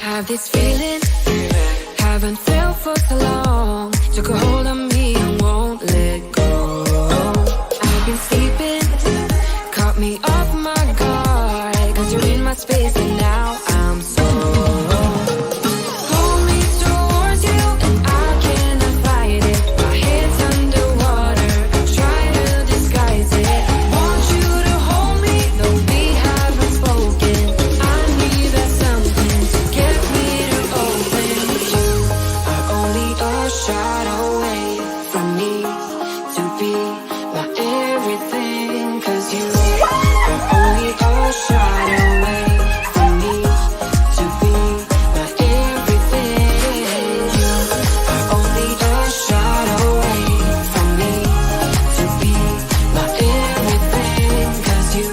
Have this feeling, haven't felt for so long. Took a hold of me and won't let go. I've been sleeping, caught me off my guard. Cause you're in my space and now I'm so hold me towards you and I cannot fight it. My head's underwater, I try to disguise it. Want you to hold me, though we haven't spoken. I need that something to get me to open. You are only a shot away from me to be my everything. Cause you are only a shot away from me to be my everything. You are only a shot away from me to be my everything. Cause you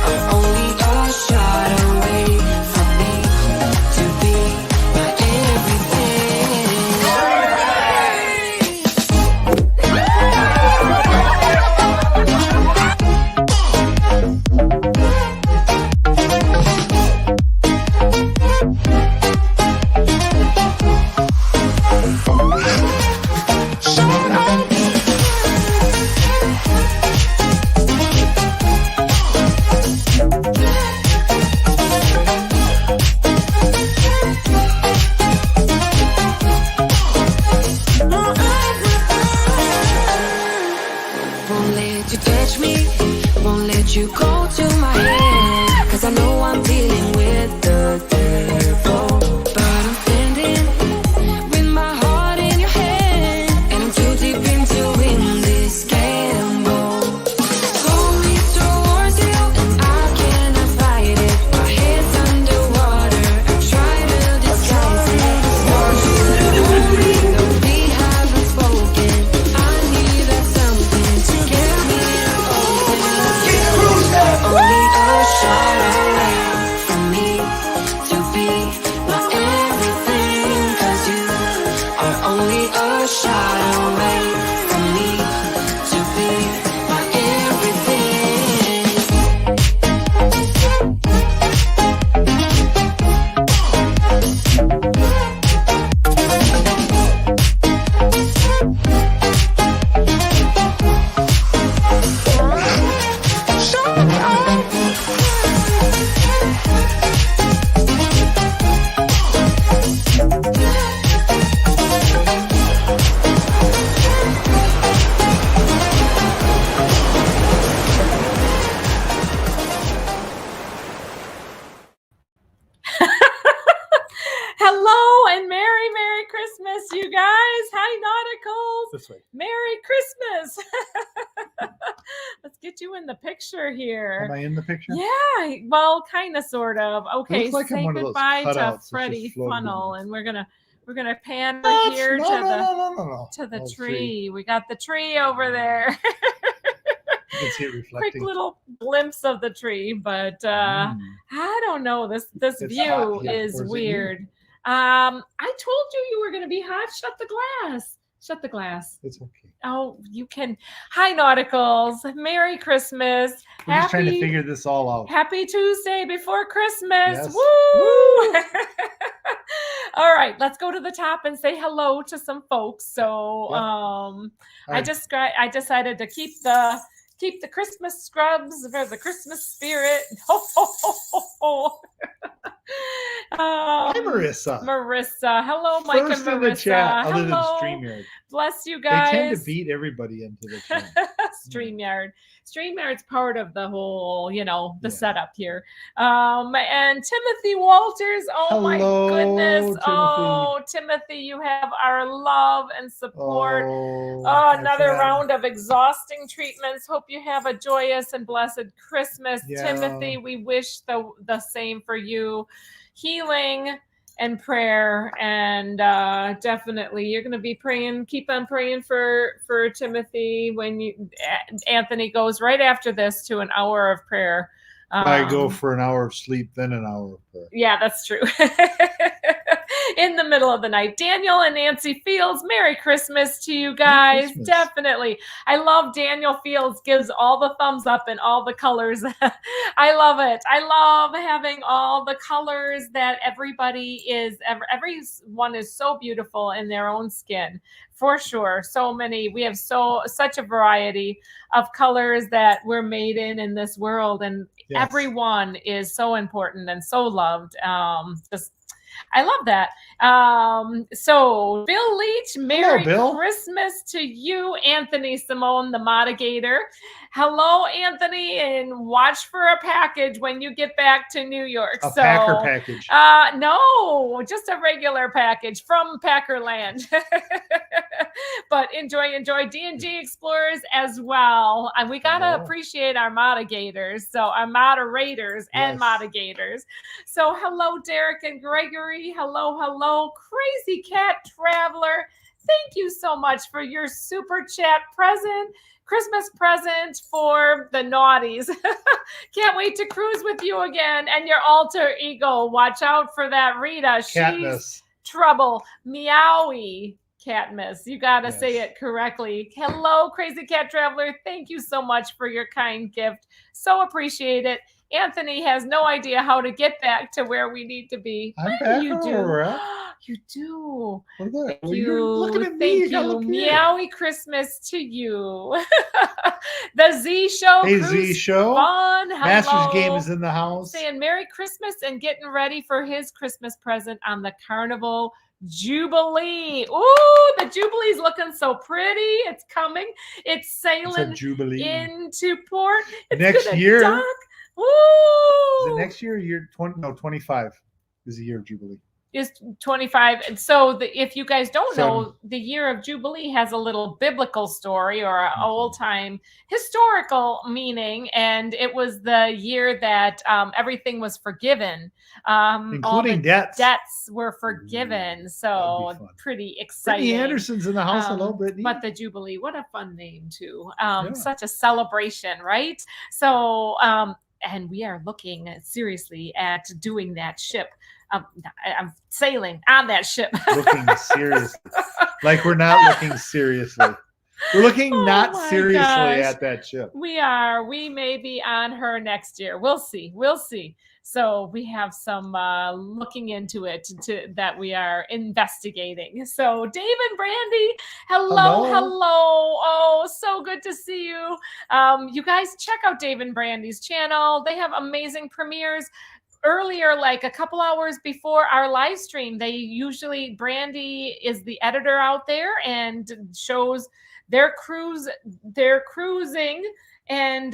are only a shot away from me to be my everything. Won't let you touch me, won't let you go to my head. Cause I know I'm dealing with the devil. But I'm standing with my heart in your hand. And I'm too deep into win this gamble. Hold me towards you and I cannot fight it. My head's underwater, I try to disguise it. Want you to hold me, though we haven't spoken. I need that something to get me to open. Only a shot away from me to be my everything. Cause you are only a shot away from me to be my everything. Hello and Merry Christmas, you guys. Hi, Nauticals. This way. Merry Christmas. Let's get you in the picture here. Am I in the picture? Yeah, well, kind of, sort of. Okay, looks like I'm say one of those goodbye cutouts to that's Freddie just floating Funnel, in. and we're gonna pan No, here no, to no. the Oh, tree. We got the tree over there. You can see it Quick reflecting. little glimpse of the tree, but I don't know. This It's view hot here. is Or is it weird. I told you were going to be hot. Shut the glass. Shut the glass. It's okay. Oh, you can. Hi, Nauticals. Merry Christmas. We're just trying to figure this all out. Happy Tuesday before Christmas. Yes. Woo! All right, let's go to the top and say hello to some folks. So, Yep. I decided to keep the Christmas scrubs for the Christmas spirit. Ho, ho, ho, ho, ho. Hi, Marissa. Marissa. Hello, Mike First and in the Marissa. chat, other Hello. than StreamYard. Bless you They guys. tend to beat everybody into the chat. StreamYard. StreamYard's part of the whole, the Yeah. setup here. And Timothy Walters. Oh my Hello, goodness. Timothy. Oh, Timothy, you have our love and support. Oh, Another my friend. round of exhausting treatments. Hope you have a joyous and blessed Christmas. Yeah. Timothy, we wish the same for you. Healing and prayer, and definitely you're going to be praying. Keep on praying for Timothy when Anthony goes right after this to an hour of prayer. I go for an hour of sleep, then an hour of prayer. Yeah, that's true. in the middle of the night. Daniel and Nancy Fields, Merry Christmas to you guys. Christmas. Definitely. I love Daniel Fields gives all the thumbs up and all the colors. I love it. I love having all the colors that everybody is, everyone is so beautiful in their own skin. For sure. So many. We have such a variety of colors that we're made in this world. And Yes. everyone is so important and so loved. I love that. So Bill Leach, Merry Bill. Christmas to you, Anthony Simone, the Modigator. Hello, Anthony, and watch for a package when you get back to New York. A Packer package. No, just a regular package from Packerland. But enjoy D&G Explorers as well. And we got to appreciate our Modigators. So our moderators and Modigators. So hello, Derek and Gregory. Hello, Crazy Cat Traveler. Thank you so much for your super chat Christmas present for the naughties. Can't wait to cruise with you again and your alter ego. Watch out for that Rita. She's trouble. Meowie. Catmiss. You got to say it correctly. Hello, Crazy Cat Traveler. Thank you so much for your kind gift. So appreciate it. Anthony has no idea how to get back to where we need to be. I'm back. You do. You do. Look at that. Thank Well, you. you're looking at me. Thank You gotta you. look here. Meowie Christmas to you. The Z Show. Hey, Cruise Z Show. Fun. Hello. Masters Game is in the house. Saying Merry Christmas and getting ready for his Christmas present on the Carnival Jubilee. Ooh, the Jubilee's looking so pretty. It's coming. It's sailing into port. It's next year. Dock. Ooh. Is it next year? 25 is the year of Jubilee. Is 25. And so if you guys don't know, the year of Jubilee has a little biblical story or an old-time historical meaning, and it was the year that everything was forgiven. Including all the debts. Debts were forgiven. So pretty exciting. Brittany Anderson's in the house. Hello, Brittany. But the Jubilee, what a fun name too. Such a celebration, right? So and we are looking seriously at doing that ship. I'm sailing on that ship. Looking seriously. Like we're not looking seriously. We're looking not seriously at that ship. We are. We may be on her next year. We'll see. We'll see. So we have some looking into it that we are investigating. So Dave and Brandy, hello. Oh, so good to see you. You guys check out Dave and Brandy's channel. They have amazing premieres. Earlier, like a couple hours before our live stream, Brandy is the editor out there and shows their cruising, and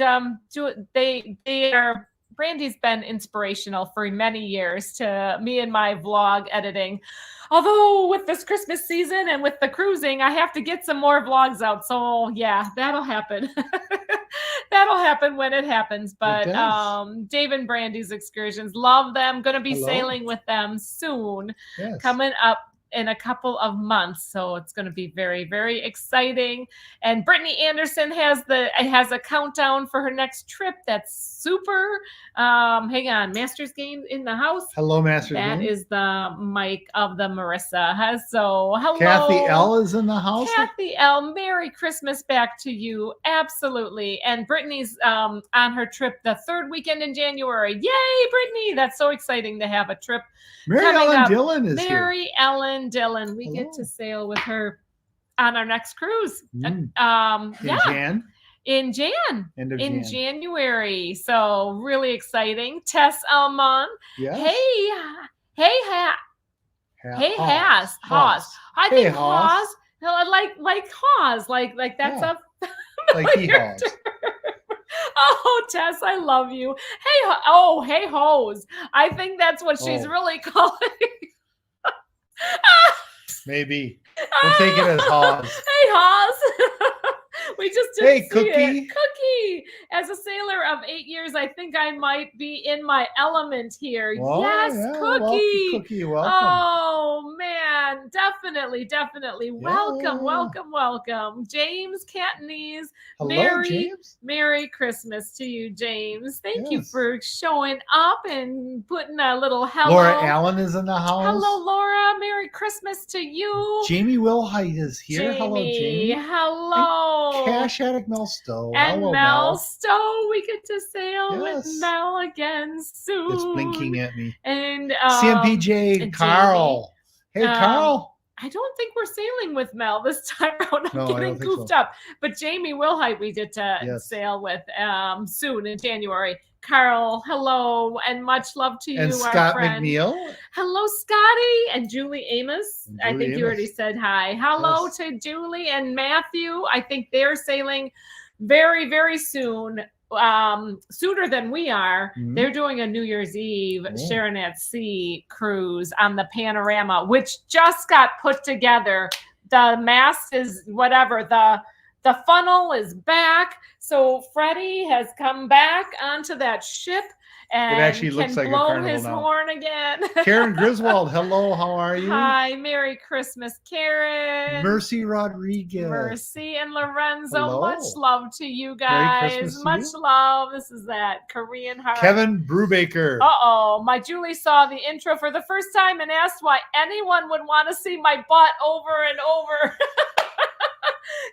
Brandy's been inspirational for many years to me and my vlog editing. Although with this Christmas season and with the cruising, I have to get some more vlogs out. So yeah, that'll happen. That'll happen when it happens. But Dave and Brandy's Excursions, love them. Going to be sailing with them soon. Yes. Coming up in a couple of months, so it's going to be very, very exciting. And Brittany Anderson has a countdown for her next trip. That's super. Hang on, Masters Game in the house. Hello, Masters Game. That is the mic of the Marissa. So hello, Kathy L is in the house. Kathy L, Merry Christmas back to you. Absolutely. And Brittany's on her trip the third weekend in January. Yay, Brittany! That's so exciting to have a trip. Mary Ellen Dillon is here. Mary Ellen Dillon. We get to sail with her on our next cruise. In January. So really exciting. Tess Almon. Yes. Haas. I think Haas. Like Haas. Like that's a like he has. Oh, Tess, I love you. Hey hose. I think that's what she's really calling. Maybe. We'll take it as Haas. Hey, Haas. We just Hey, didn't see Cookie. it. Cookie. As a sailor of 8 years, I think I might be in my element here. Well, yes, yeah, Cookie. Cookie, welcome. Oh man, definitely. Welcome, Yeah. welcome. James Catanese. Hello, James. Merry Christmas to you, James. Thank you Yes. for showing up and putting a little hello. Laura Allen is in the house. Hello, Laura. Merry Christmas to you. Jamie Wilhite is here. Hello, Jamie. Hello. Cash Addict Mel Stowe. And Hello, Mel Stowe. We get to sail with Yes. Mel again soon. It's blinking at me. And CMPJ, and Carl. Hey, Carl. I don't think we're sailing with Mel this time around. I'm No, I getting don't think goofed so. up. But Jamie Wilhite, we get to Yes. sail with soon in January. Carl, hello, and much love to you, And our Scott friend. McNeil. Hello, Scotty, and Julie Amos. And I Julie think you already Amos. said hi. Hello Yes. to Julie and Matthew. I think they're sailing very, very soon. Sooner than we are. Mhm. They're doing a New Year's Eve Oh. Sharon at Sea cruise on the Panorama, which just got put together. The mast is whatever, the funnel is back. So Freddie has come back onto that ship and actually looks can like a blow carnival his now. horn again. Karen Griswold. Hello, how are you? Hi, Merry Christmas, Karen. Mercy Rodriguez. Mercy and Lorenzo, Hello. much love to you Merry guys. Christmas to Much you. love. This is that Korean heart. Kevin Brubaker. Uh-oh, my Julie saw the intro for the first time and asked why anyone would want to see my butt over and over.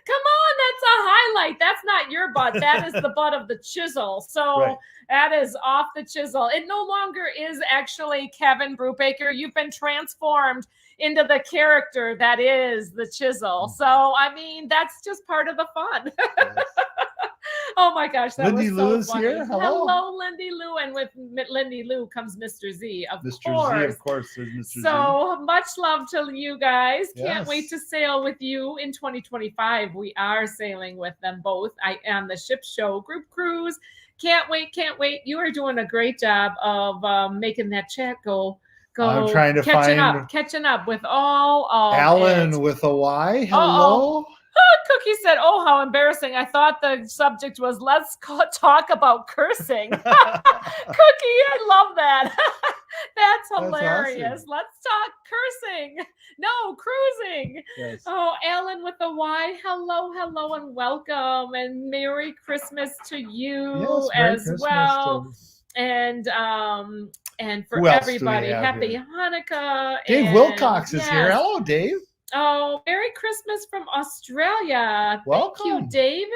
Come on, that's a highlight. That's not your butt. That is the butt of the chisel. So Right. that is off the chisel. It no longer is actually Kevin Brubaker. You've been transformed into the character that is the chisel. So, I mean, that's just part of the fun. Yes. Oh my gosh, that Lindy was so Lou is funny. here. Hello. Lindy Lou. And with Lindy Lou comes Mr. Z, of Mr. course. Z, of course. There's Mr. Z. So much love to you guys. Can't Yes. wait to sail with you in 2025. We are sailing with them both. I am the ship show group cruise. Can't wait. You are doing a great job of making that chat go. I'm trying to catching up with all of Alan it. with a Y. Hello. Cookie said, "Oh, how embarrassing! I thought the subject was let's talk about cursing." Cookie, I love that. That's hilarious. awesome. Let's talk cursing. No, cruising. Yes. Oh, Alan with the Y. Hello, and welcome, and Merry Christmas to you Yes, Merry as Christmas well. to- And for Who else do we everybody, have happy here? Hanukkah. Dave and Wilcox is here. yes. Hello, Dave. Oh, Merry Christmas from Australia. Welcome. Thank you, David.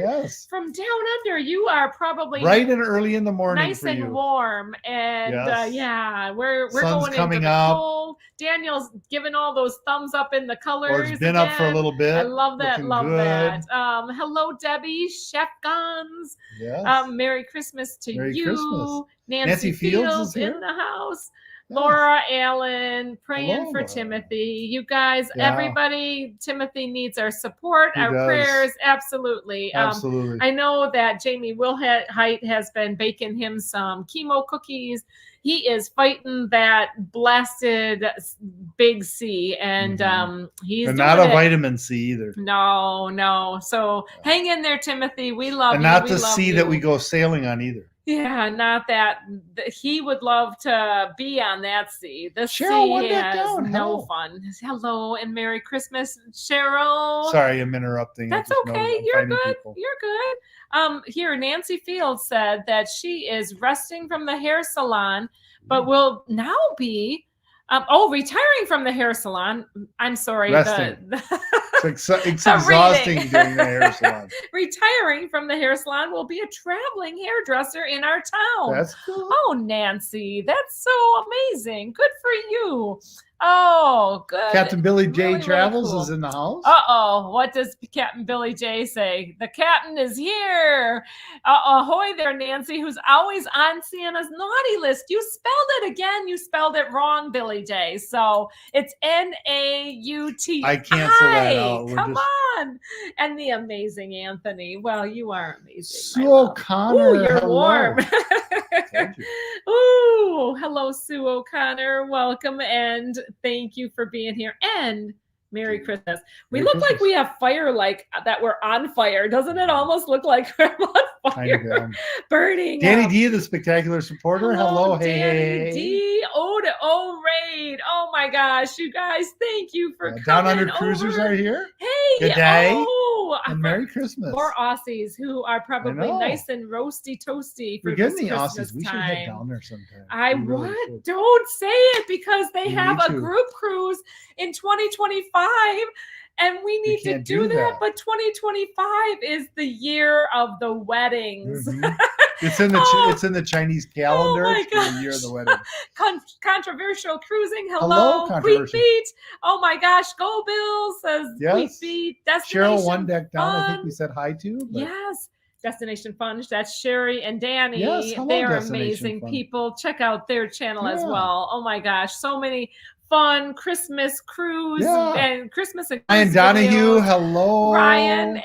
Yes. From down under. You are probably Bright and early in the morning nice for and you. warm. And Yes. yeah, we're Sun's going coming into the up. cold. Daniel's giving all those thumbs up in the colors. Or it's been up for a again. little bit. I love that. Looking good. Hello, Debbie. Chef Guns. Yes. Merry Christmas to Merry you. Christmas. Nancy Fields is in here. the house. Yes. Laura Allen, praying Hello, for Laura. Timothy. You guys, Yeah. everybody, Timothy needs our support, He our does. prayers. Absolutely. Absolutely. I know that Jamie Wilhite has been baking him some chemo cookies. He is fighting that blasted big C, and he's and doing not a it. vitamin C either. No. So hang in there, Timothy. We love And you. not We the love C you. that we go sailing on either. Yeah, not that. He would love to be on that sea. The Cheryl, sea what that has down? no Hello. fun. Hello and Merry Christmas, Cheryl. Sorry, I'm interrupting. I That's just noticed okay. I'm You're finding good. people. You're good. Here, Nancy Fields said that she is resting from the hair salon, but will now be retiring from the hair salon. I'm sorry. Resting. It's The exhausting reading. doing the hair salon. Retiring from the hair salon will be a traveling hairdresser in our town. That's cool. Oh, Nancy, that's so amazing. Good for you. Oh, good. Captain Billy J. Really, really Travels cool. is in the house. Uh-oh, what does Captain Billy J say? The captain is here. Ahoy there, Nancy, who's always on Sienna's naughty list. You spelled it again. You spelled it wrong, Billy J. So it's N-A-U-T. I cancel that out. We're Come just- on. And the amazing Anthony. Well, you are amazing. Sue my love. O'Connor. Ooh, you're hello. warm. Thank you. Ooh, hello, Sue O'Connor. Welcome and thank you for being here. And Merry Christmas. We Merry look like Christmas. we have fire, like that we're on fire. Doesn't it almost look like we're on Kind of, fire, burning? Danny up. D, the spectacular supporter. Hello, hey, Danny hey, D. Oh, Raid. Oh my gosh, you guys, thank you for coming. Down Under Cruisers over. are here. Hey, Good day. Oh, And Merry Christmas. More Aussies who are probably know. nice and roasty toasty for Forgive this me, Christmas Aussies. We should time. head down there sometime. I We really would. should. Don't say it because they We have need a to. group cruise in 2025 and we need to can't do do that. that. But 2025 is the year of the weddings. Mhm. It's in the it's in the Chinese calendar. my It's for the year of the wedding. Controversial cruising. Hello, Queen controversial. Beat. Oh my gosh, go Bill, says Queen Yes. Beat. Destination Cheryl One Deck Down. I think Fun. we said hi to. But Yes. Destination Fun. That's Sherry and Danny. Yes, hello, They're Destination amazing Fun. people. Check out their channel as Yeah. well. Oh my gosh, so many fun Christmas cruise Yeah. and Christmas and Ryan cruise Donahue. videos. Hello, Ryan,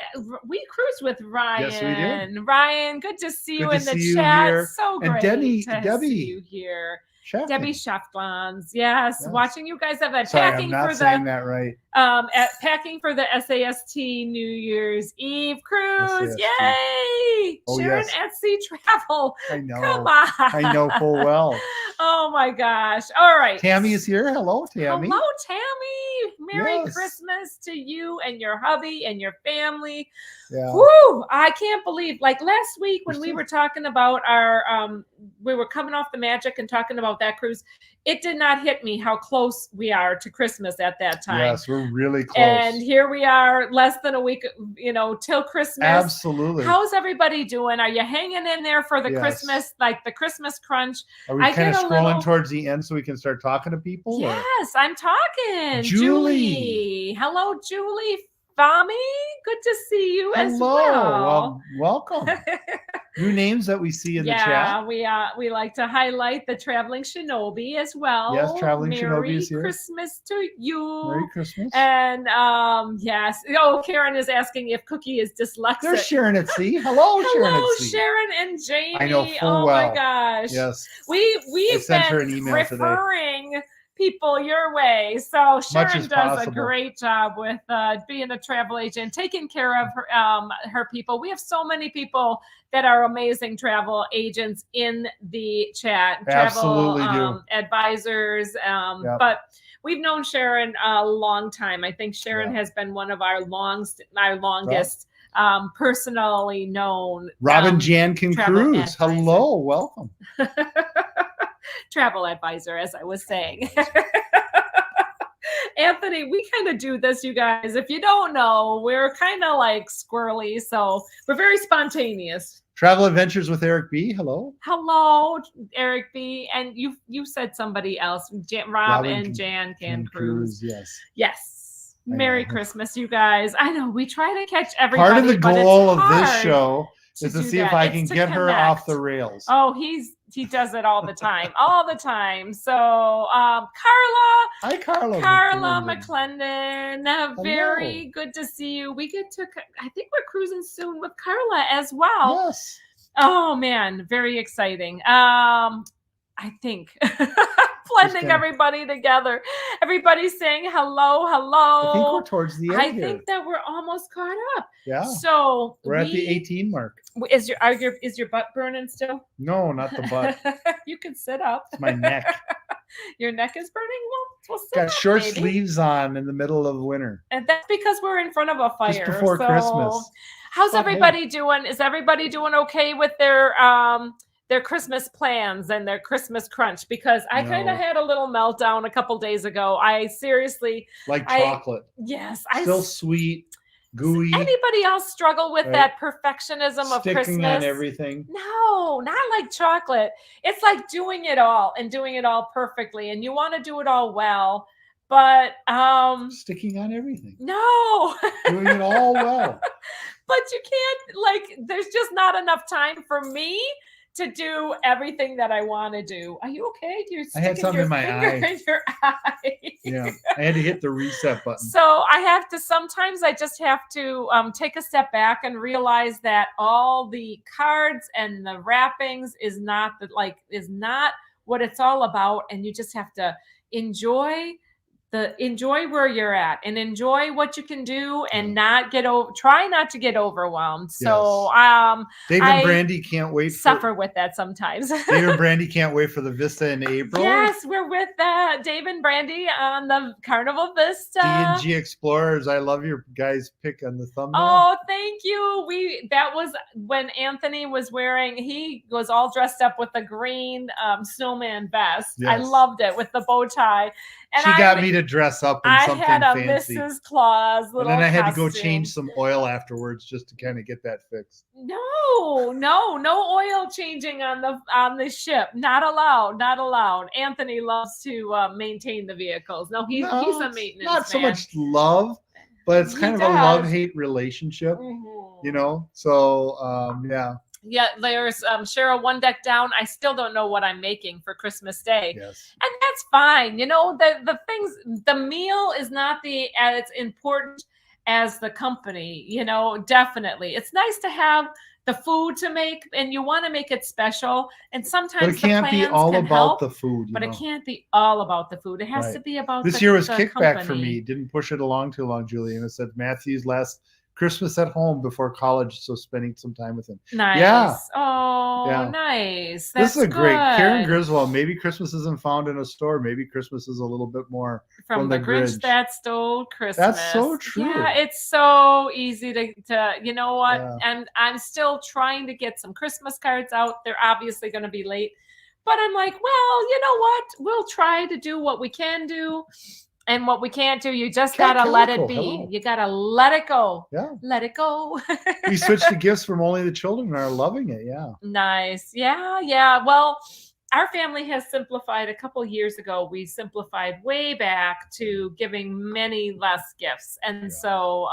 we cruised with Ryan. Yes, we did. Ryan, good to see you Good in to the see you chat. here. So And great Debbie- to Debbie. see you here. Chef. Debbie Schaftlans. Yes, Yes. watching you guys have that Sorry, packing I'm not for saying the that right. packing for the SAST New Year's Eve cruise. SAST. Yay! Oh, Sharon yes. at Sea Travel. I know. Come on. I know full well. Oh my gosh. All right. Tammy is here. Hello, Tammy. Hello, Tammy. Merry Yes. Christmas to you and your hubby and your family. Yeah. Woo! I can't believe, like last week when You're we still- were talking about our we were coming off the Magic and talking about that cruise, it did not hit me how close we are to Christmas at that time. Yes, we're really close. And here we are, less than a week, till Christmas. Absolutely. How's everybody doing? Are you hanging in there for the Yes. Christmas, like the Christmas crunch? Are we I kind of get a scrolling little- towards the end so we can start talking to people? or- Yes, I'm talking. Julie. Hello, Julie. Fami, good to see you as Hello. well. Welcome. New names that we see in the chat. we like to highlight the traveling shinobi as well. Yes, Traveling Shinobi is here. Merry Christmas to you. Merry Christmas. And yes. Oh, Karen is asking if Cookie is dyslexic. There's Sharon at sea. Hello, Sharon Hello, at sea. Sharon and Jamie. I know full oh well. my gosh. Yes. We've sent her been an email today. referring people your way. So Sharon as does a possible. great job with being a travel agent, taking care of her people. We have so many people that are amazing travel agents in the chat, Absolutely travel do. advisors. Yep. But we've known Sharon a long time. I think Sharon Yeah. has been one of our longest personally known Robin Jan can travel cruise. advisor. Hello, welcome. travel advisor, as I was saying. Anthony, we kind of do this, you guys. If you don't know, we're kind of like squirrely, so we're very spontaneous. Travel Adventures with Eric B. Hello. Hello, Eric B. And you said somebody else. Rob Robin and Jan can cruise. Yes. Yes. I Merry know. Christmas, you guys. I know we try to catch everybody. Part of the but it's goal of this hard show is to do see if that. I It's can to get her connect. off the rails. Oh, he does it all the time, all the time. So, Carla Hi, Carla. McClendon, very good to see you. We get to, I think we're cruising soon with Carla as well. Yes. Oh man, very exciting. I think blending kinda- everybody together. Everybody's saying hello, hello. I think we're towards the end I here. think that we're almost caught up. Yeah. So We're at the 18 mark. Is your butt burning still? No, not the butt. You can sit up. It's my neck. Your neck is burning. We'll sit Got up, short maybe. sleeves on in the middle of winter. And that's because we're in front of a fire. Just before so Christmas. How's But everybody doing? Is everybody doing okay with their Christmas plans and their Christmas crunch? Because I kind No. of had a little meltdown a couple days ago. I seriously, Like I- chocolate. yes, Still sweet, gooey, Anybody else struggle with Right. that perfectionism of sticking Christmas? on everything. No, not like chocolate. It's like doing it all and doing it all perfectly, and you want to do it all well, but Sticking on everything. no. Doing it all well. But you can't, like, there's just not enough time for me to do everything that I want to do. Are you okay? You're I had sticking something your in my finger eye. in your eye. Yeah. I had to hit the reset button. So sometimes I just have to take a step back and realize that all the cards and the wrappings is not what it's all about. And you just have to enjoy enjoy where you're at and enjoy what you can do and try not to get overwhelmed. So Dave and Brandy can't wait suffer with that sometimes. Dave and Brandy can't wait for the Vista in April. Yes, we're with Dave and Brandy on the Carnival Vista. D&G Explorers. I love your guys' pick on the thumbnail. Oh, thank you. That was when Anthony was he was all dressed up with the green snowman vest. Yes. I loved it with the bow tie. And she got me to dress up in something fancy. I had a Mrs. Claus little And then I had costume. to go change some oil afterwards just to kind of get that fixed. No oil changing on the ship. Not allowed. Anthony loves to maintain the vehicles. No, he's a maintenance not so man. much love, but it's kind of a love-hate relationship, you know? So, yeah. Yeah, there's Cheryl, one deck down. I still don't know what I'm making for Christmas Day. Yes. And that's fine. You know, the meal is not as important as the company, you know, definitely. It's nice to have the food to make, and you want to make it special. And sometimes but it can't be all about the food. But it can't be all about the food. It has to be about this year was kickback for me. Didn't push it along too long, Julian. It said Matthew's last Christmas at home before college, so spending some time with him. Nice. Yeah. Oh, yeah. Nice. That's this is great. Karen Griswold. Maybe Christmas isn't found in a store. Maybe Christmas is a little bit more from the Grinch that stole Christmas. That's so true. Yeah, it's so easy to you know what? Yeah. And I'm still trying to get some Christmas cards out. They're obviously going to be late, but I'm like, well, you know what? We'll try to do what we can do. And what we can't do, you just gotta let it be. Hello. You gotta let it go. Yeah. Let it go. We switched to gifts from only the children and are loving it. Yeah. Nice. Yeah. Well, our family has simplified. A couple years ago, we simplified way back to giving many less gifts. And so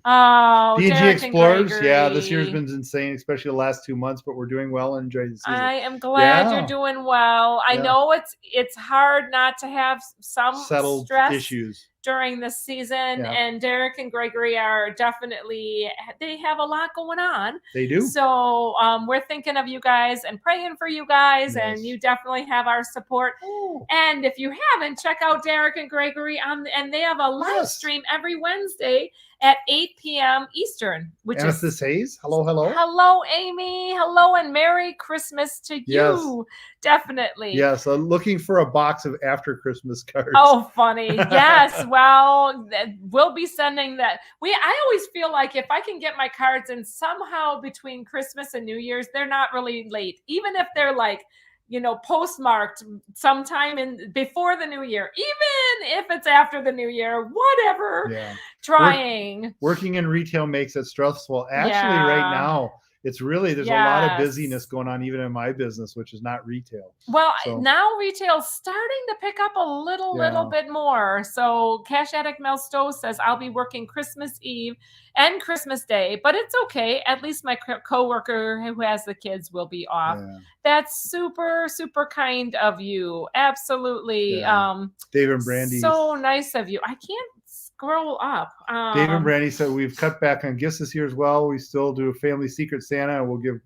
D&G Explorers, yeah, this year's been insane, especially the last 2 months, but we're doing well and enjoying the season. I am glad you're doing well. I know it's hard not to have some settled stress issues during this season, and Derek and Gregory are definitely, they have a lot going on. They do. So we're thinking of you guys and praying for you guys, and you definitely have our support. Ooh. And if you haven't, check out Derek and Gregory and they have a live stream every Wednesday at 8 p.m. Eastern, which is this Hayes. Hello. Hello, Amy. Hello, and Merry Christmas to you. Yes. Definitely. Yes, looking for a box of after Christmas cards. Oh, funny. Yes. Well, we'll be sending that. I always feel like if I can get my cards in somehow between Christmas and New Year's, they're not really late. Even if they're like, you know, postmarked sometime before the new year, even if it's after the new year, whatever. Yeah. Trying. Working in retail makes it stressful. Actually, right now, it's really, there's a lot of busyness going on, even in my business, which is not retail. Well, now retail's starting to pick up a little bit more. So Cash Addict Mel Stowe says, I'll be working Christmas Eve and Christmas Day, but it's okay. At least my coworker who has the kids will be off. Yeah. That's super, super kind of you. Absolutely. Yeah. Dave and Brandy. So nice of you. I can't scroll up. Dave and Brandy said we've cut back on gifts this year as well. We still do a family secret Santa, and we'll give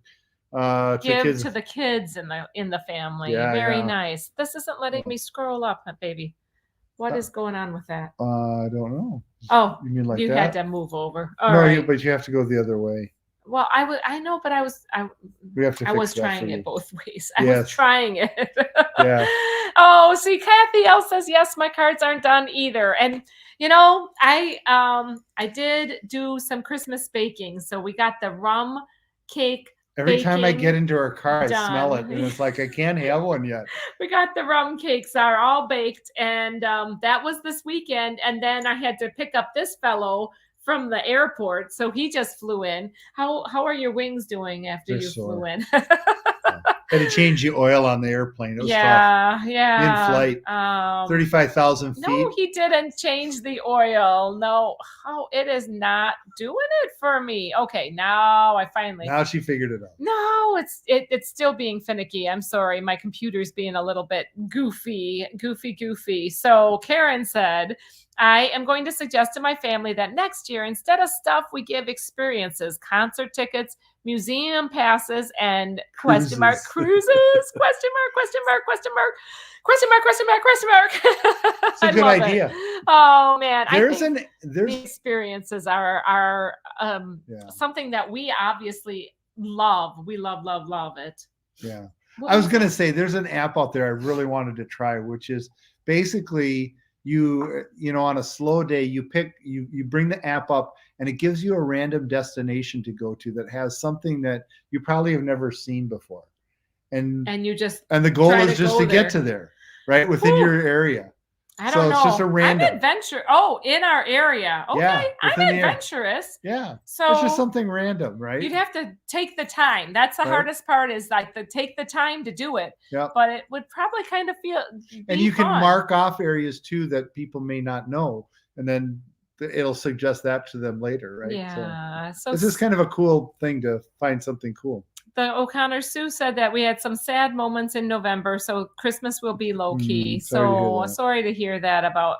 to the kids in the family. Yeah, very nice. This isn't letting me scroll up, baby. What is going on with that? I don't know. Oh, you mean like you that? had to move over. All right. But you have to go the other way. Well, I know, but I was trying it both ways. I was trying it. Yeah. Oh, see, Kathy L says, yes, my cards aren't done either. And you know, I did do some Christmas baking. So we got the rum cake. Every time I get into her car, I smell it, and it's like I can't have one yet. We got the rum cakes are all baked, and that was this weekend. And then I had to pick up this fellow from the airport, so he just flew in. How are your wings doing after flew in? Had to change the oil on the airplane. It was tough. In flight, 35,000 feet. No, he didn't change the oil. No, it is not doing it for me. Okay, now she figured it out. No, it's still being finicky. I'm sorry, my computer's being a little bit goofy. So Karen said, I am going to suggest to my family that next year, instead of stuff, we give experiences, concert tickets, museum passes, and question mark cruises, question mark, question mark, question mark, question mark, question mark, question mark. It's a good idea. Oh man, There's the experiences are something that we obviously love. We love it. Yeah. I was going to say there's an app out there I really wanted to try, which is basically you know, on a slow day, you bring the app up and it gives you a random destination to go to that has something that you probably have never seen before. And the goal is just to get to there, right? Within your area. I don't know. It's just a random. I'm adventurous. Oh, in our area. Okay. Yeah, I'm adventurous. Yeah. So it's just something random, right? You'd have to take the time. That's the hardest part, is like take the time to do it. Yeah. But it would probably kind of and you can mark off areas too that people may not know. And then it'll suggest that to them later, right? Yeah. So this is kind of a cool thing to find something cool. The O'Connor Sue said that we had some sad moments in November, so Christmas will be low key. Sorry to hear that about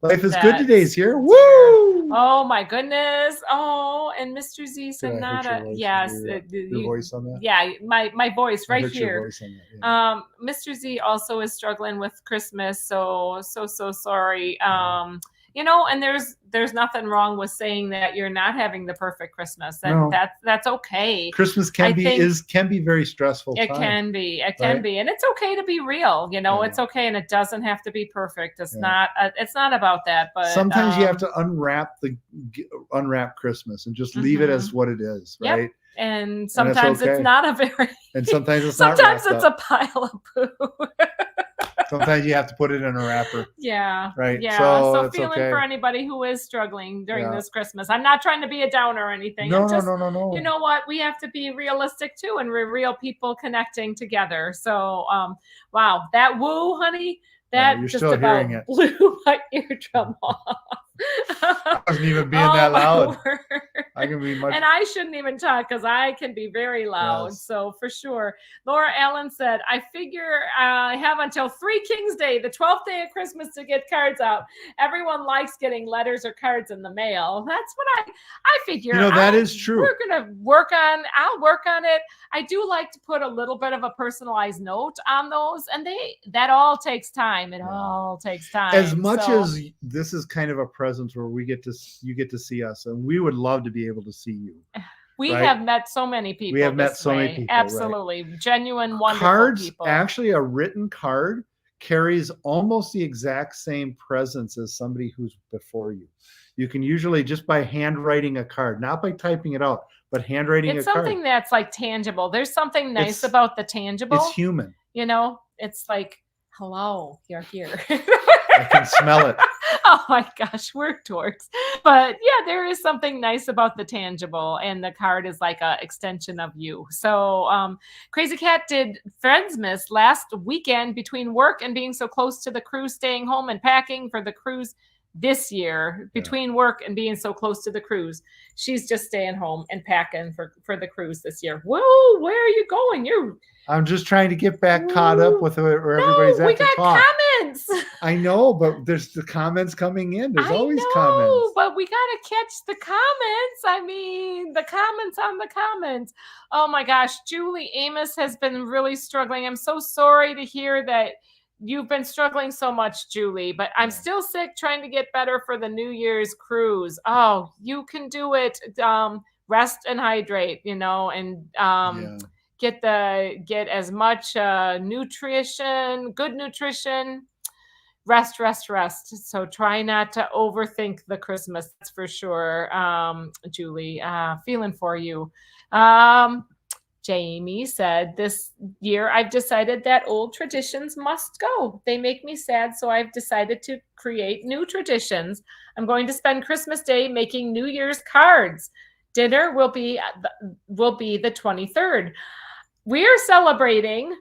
Life is good today's here. Woo! Oh my goodness. Oh, and Mr. Z said your voice on that? Yeah, my voice right here. Voice on that, yeah. Mr. Z also is struggling with Christmas, so sorry. You know, and there's nothing wrong with saying that you're not having the perfect Christmas, and that's okay. Christmas can be very stressful. It can be, and it's okay to be real. You know, it's okay, and it doesn't have to be perfect. It's not about that. But sometimes you have to unwrap Christmas and just leave it as what it is, right? Yep. And sometimes it's not a very. And sometimes it's sometimes it's a pile of poo. Sometimes you have to put it in a wrapper. Yeah. Right. Yeah. So feeling for anybody who is struggling during this Christmas. I'm not trying to be a downer or anything. No. You know what? We have to be realistic too, and we're real people connecting together. So, wow, that woo, honey, that you're just still about hearing it. blew my eardrum off. I wasn't even being that loud. I can be much. And I shouldn't even talk because I can be very loud. Yes. So for sure. Laura Allen said, I figure I have until 3 Kings Day, the 12th day of Christmas, to get cards out. Everyone likes getting letters or cards in the mail. That's what I figure. You know, that is true. I'll work on it. I do like to put a little bit of a personalized note on those, and that all takes time. It all takes time. As much as this is kind of a presence where you get to see us, and we would love to be able to see you. We have met so many people. We have met so many people. Absolutely. Right. Genuine, wonderful cards, people. Actually, a written card carries almost the exact same presence as somebody who's before you. You can usually, just by handwriting a card, not by typing it out, but handwriting a card. It's something that's like tangible. There's something nice about the tangible. It's human. You know, it's like, hello, you're here. I can smell it. Oh my gosh, we're dorks. But yeah, there is something nice about the tangible, and the card is like an extension of you. So Crazy Cat did Friendsmas last weekend between work and being so close to the cruise, staying home and packing for the cruise this year. Between work and being so close to the cruise, she's just staying home and packing for the cruise this year. Whoa, where are you going? I'm just trying to get back caught up with where everybody's at. We got comments. I know, but there's the comments coming in. There's always comments. But we got to catch the comments. I mean, the comments on the comments. Oh my gosh. Julie Amos has been really struggling. I'm so sorry to hear that you've been struggling so much, Julie, but I'm still sick, trying to get better for the New Year's cruise. Oh, you can do it. Rest and hydrate, and get as much nutrition, good nutrition. Rest. So try not to overthink the Christmas. That's for sure. Julie, feeling for you. Jamie said, this year I've decided that old traditions must go. They make me sad, so I've decided to create new traditions. I'm going to spend Christmas Day making New Year's cards. Dinner will be the 23rd. We are celebrating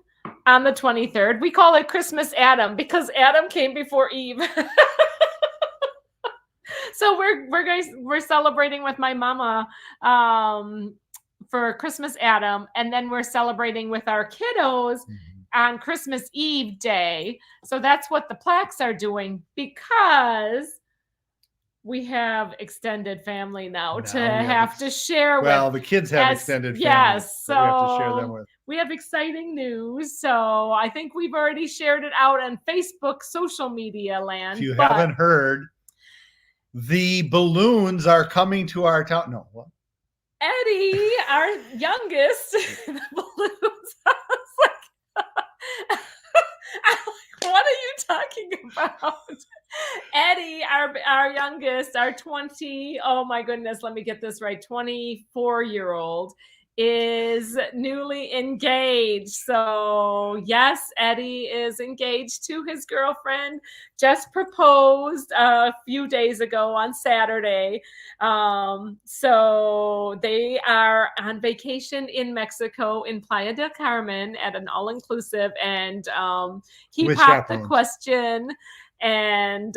on the 23rd. We call it Christmas Adam because Adam came before Eve. So we're celebrating with my mama for Christmas Adam, and then we're celebrating with our kiddos on Christmas Eve day. So that's what the plaques are doing, because we have extended family now to Now we have to share Well, with. the kids have As- extended families yes, that we have to share them so with. we have exciting news. So I think we've already shared it out on Facebook, social media land. If you but haven't heard, the balloons are coming to our town. No, what? Eddie, our youngest, the balloons. I was like, what are you talking about? Eddie, our youngest, our 20, oh my goodness, let me get this right, 24-year-old is newly engaged. So yes, Eddie is engaged to his girlfriend, just proposed a few days ago on Saturday. So they are on vacation in Mexico in Playa del Carmen at an all-inclusive, and he With popped the chaperones. question, and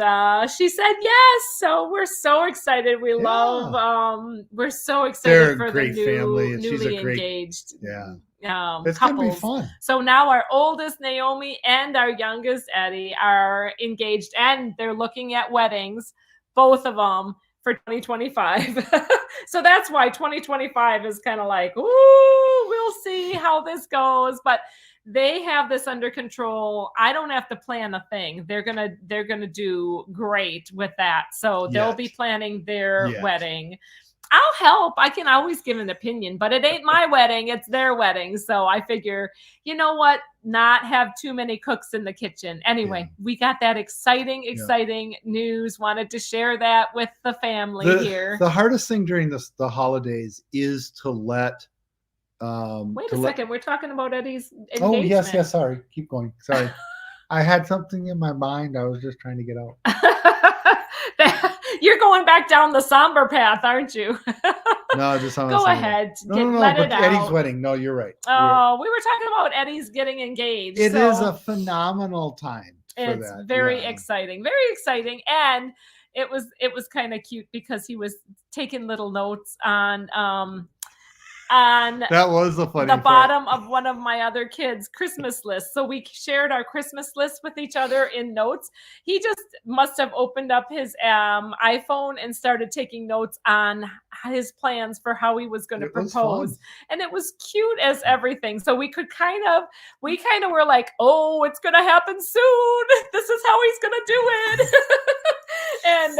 she said yes. So we're so excited. We love. We're so excited They're a for the great family, and she's newly a great- engaged. Yeah. It's gonna be Couples. fun. So now our oldest Naomi and our youngest Eddie are engaged, and they're looking at weddings, both of them, for 2025. So that's why 2025 is kind of like, ooh, we'll see how this goes. But they have this under control. I don't have to plan a thing. They're gonna do great with that. So they'll be planning their wedding. I'll help. I can always give an opinion, but it ain't my wedding. It's their wedding. So I figure, you know what? Not have too many cooks in the kitchen. Anyway, we got that exciting news. Wanted to share that with the family here. The hardest thing during the holidays is to let. Wait a second. We're talking about Eddie's engagement. Oh, yes. Sorry. Keep going. Sorry. I had something in my mind I was just trying to get out. You're going back down the somber path, aren't you? No, just on go ahead. Let it out. Eddie's wedding. No, you're right. Oh, we were talking about Eddie's getting engaged. It is a phenomenal time. It's very exciting. Very exciting. And it was kind of cute because he was taking little notes on that was the funny bottom of one of my other kids' Christmas lists. So we shared our Christmas list with each other in notes. He just must have opened up his iPhone and started taking notes on his plans for how he was going to propose. And it was cute as everything. So we kind of were like, oh, it's going to happen soon. This is how he's going to do it. And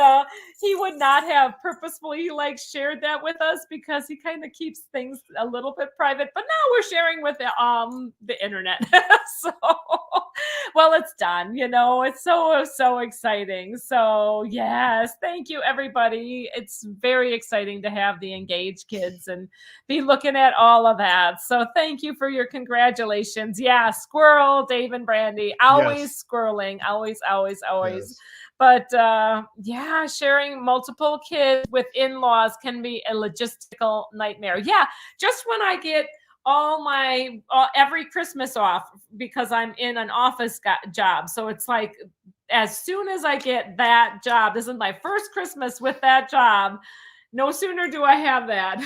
he would not have purposefully shared that with us because he kind of keeps things a little bit private, but now we're sharing with the internet. So, well, it's done, it's so exciting. So yes, thank you everybody. It's very exciting to have the engaged kids and be looking at all of that. So thank you for your congratulations. Yeah, squirrel, Dave and Brandy, always squirreling, always. Yes. But yeah, sharing multiple kids with in-laws can be a logistical nightmare. Yeah, just when I get all my every Christmas off because I'm in an office job. So it's like as soon as I get that job, this is my first Christmas with that job. No sooner do I have that.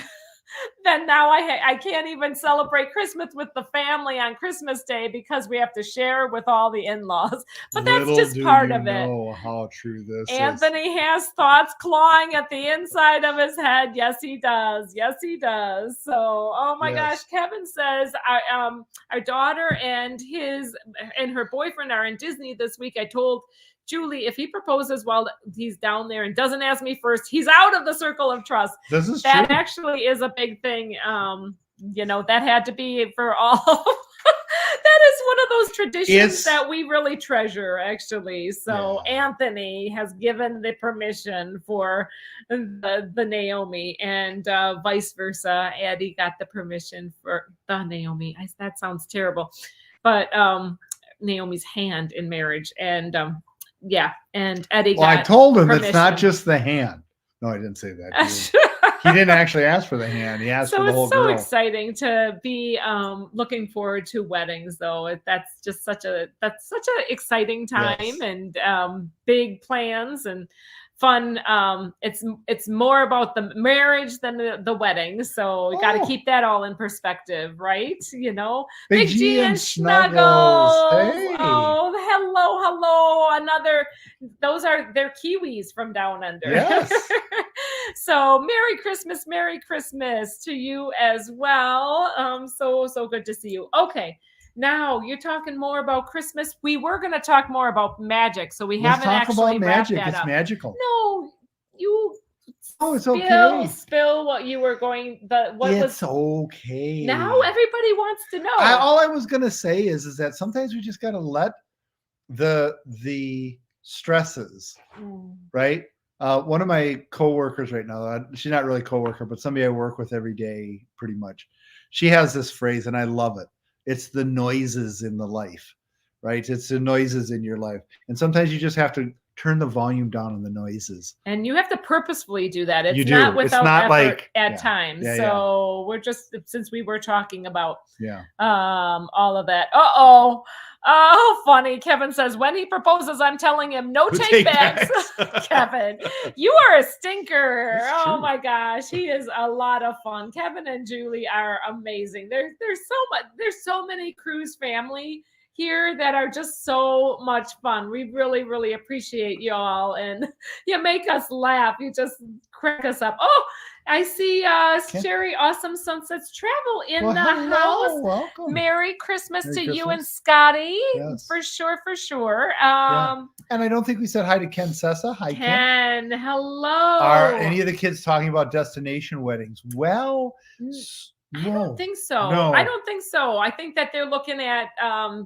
Then now I can't even celebrate Christmas with the family on Christmas Day because we have to share with all the in-laws. But that's just part of it. Know how true this Anthony has thoughts clawing at the inside of his head. Yes, he does. Yes, he does. So, oh my gosh, Kevin says our daughter and her boyfriend are in Disney this week. I told Julie, if he proposes while he's down there and doesn't ask me first, he's out of the circle of trust. That actually is a big thing. That had to be for all. That is one of those traditions that we really treasure, actually. So Anthony has given the permission for the Naomi, and vice versa. Eddie got the permission for the Naomi. That sounds terrible, but Naomi's hand in marriage, and and Eddie. Well, I told him it's not just the hand. No, I didn't say that. He didn't actually ask for the hand. He asked for the whole girl. So it's so exciting to be looking forward to weddings, though. That's such an exciting time, and big plans and fun. It's more about the marriage than the wedding. So we got to keep that all in perspective, right? You know, Big G and Snuggles. Hey. Oh, hello. They're Kiwis from down under. Yes. So Merry Christmas to you as well. So good to see you. Okay. Now you're talking more about Christmas. We were going to talk more about magic, so we haven't actually wrapped that it's up. magical. No, you. Oh, it's okay. Spill what you were going. It's okay. Now everybody wants to know. All I was going to say is that sometimes we just got to let the stresses, right? One of my coworkers right now, she's not really a coworker, but somebody I work with every day, pretty much. She has this phrase, and I love it. It's the noises in the life, right? It's the noises in your life. And sometimes you just have to turn the volume down on the noises. And you have to purposefully do that. It's you do. Not without it's not effort like, at times. So we're just, since we were talking about all of that. Oh, funny. Kevin says, when he proposes, I'm telling him no take backs. Kevin, you are a stinker. That's oh true. my gosh. He is a lot of fun. Kevin and Julie are amazing. There's so many cruise family here that are just so much fun. We really, really appreciate y'all, and you make us laugh. You just crack us up. Oh, I see Sherry Awesome Sunsets Travel in the house. Welcome. Merry Christmas to you and Scotty. Yes. For sure. And I don't think we said hi to Ken Sessa. Hi, Ken. Hello. Are any of the kids talking about destination weddings? Well, I don't think so. No. I don't think so. I think that they're looking at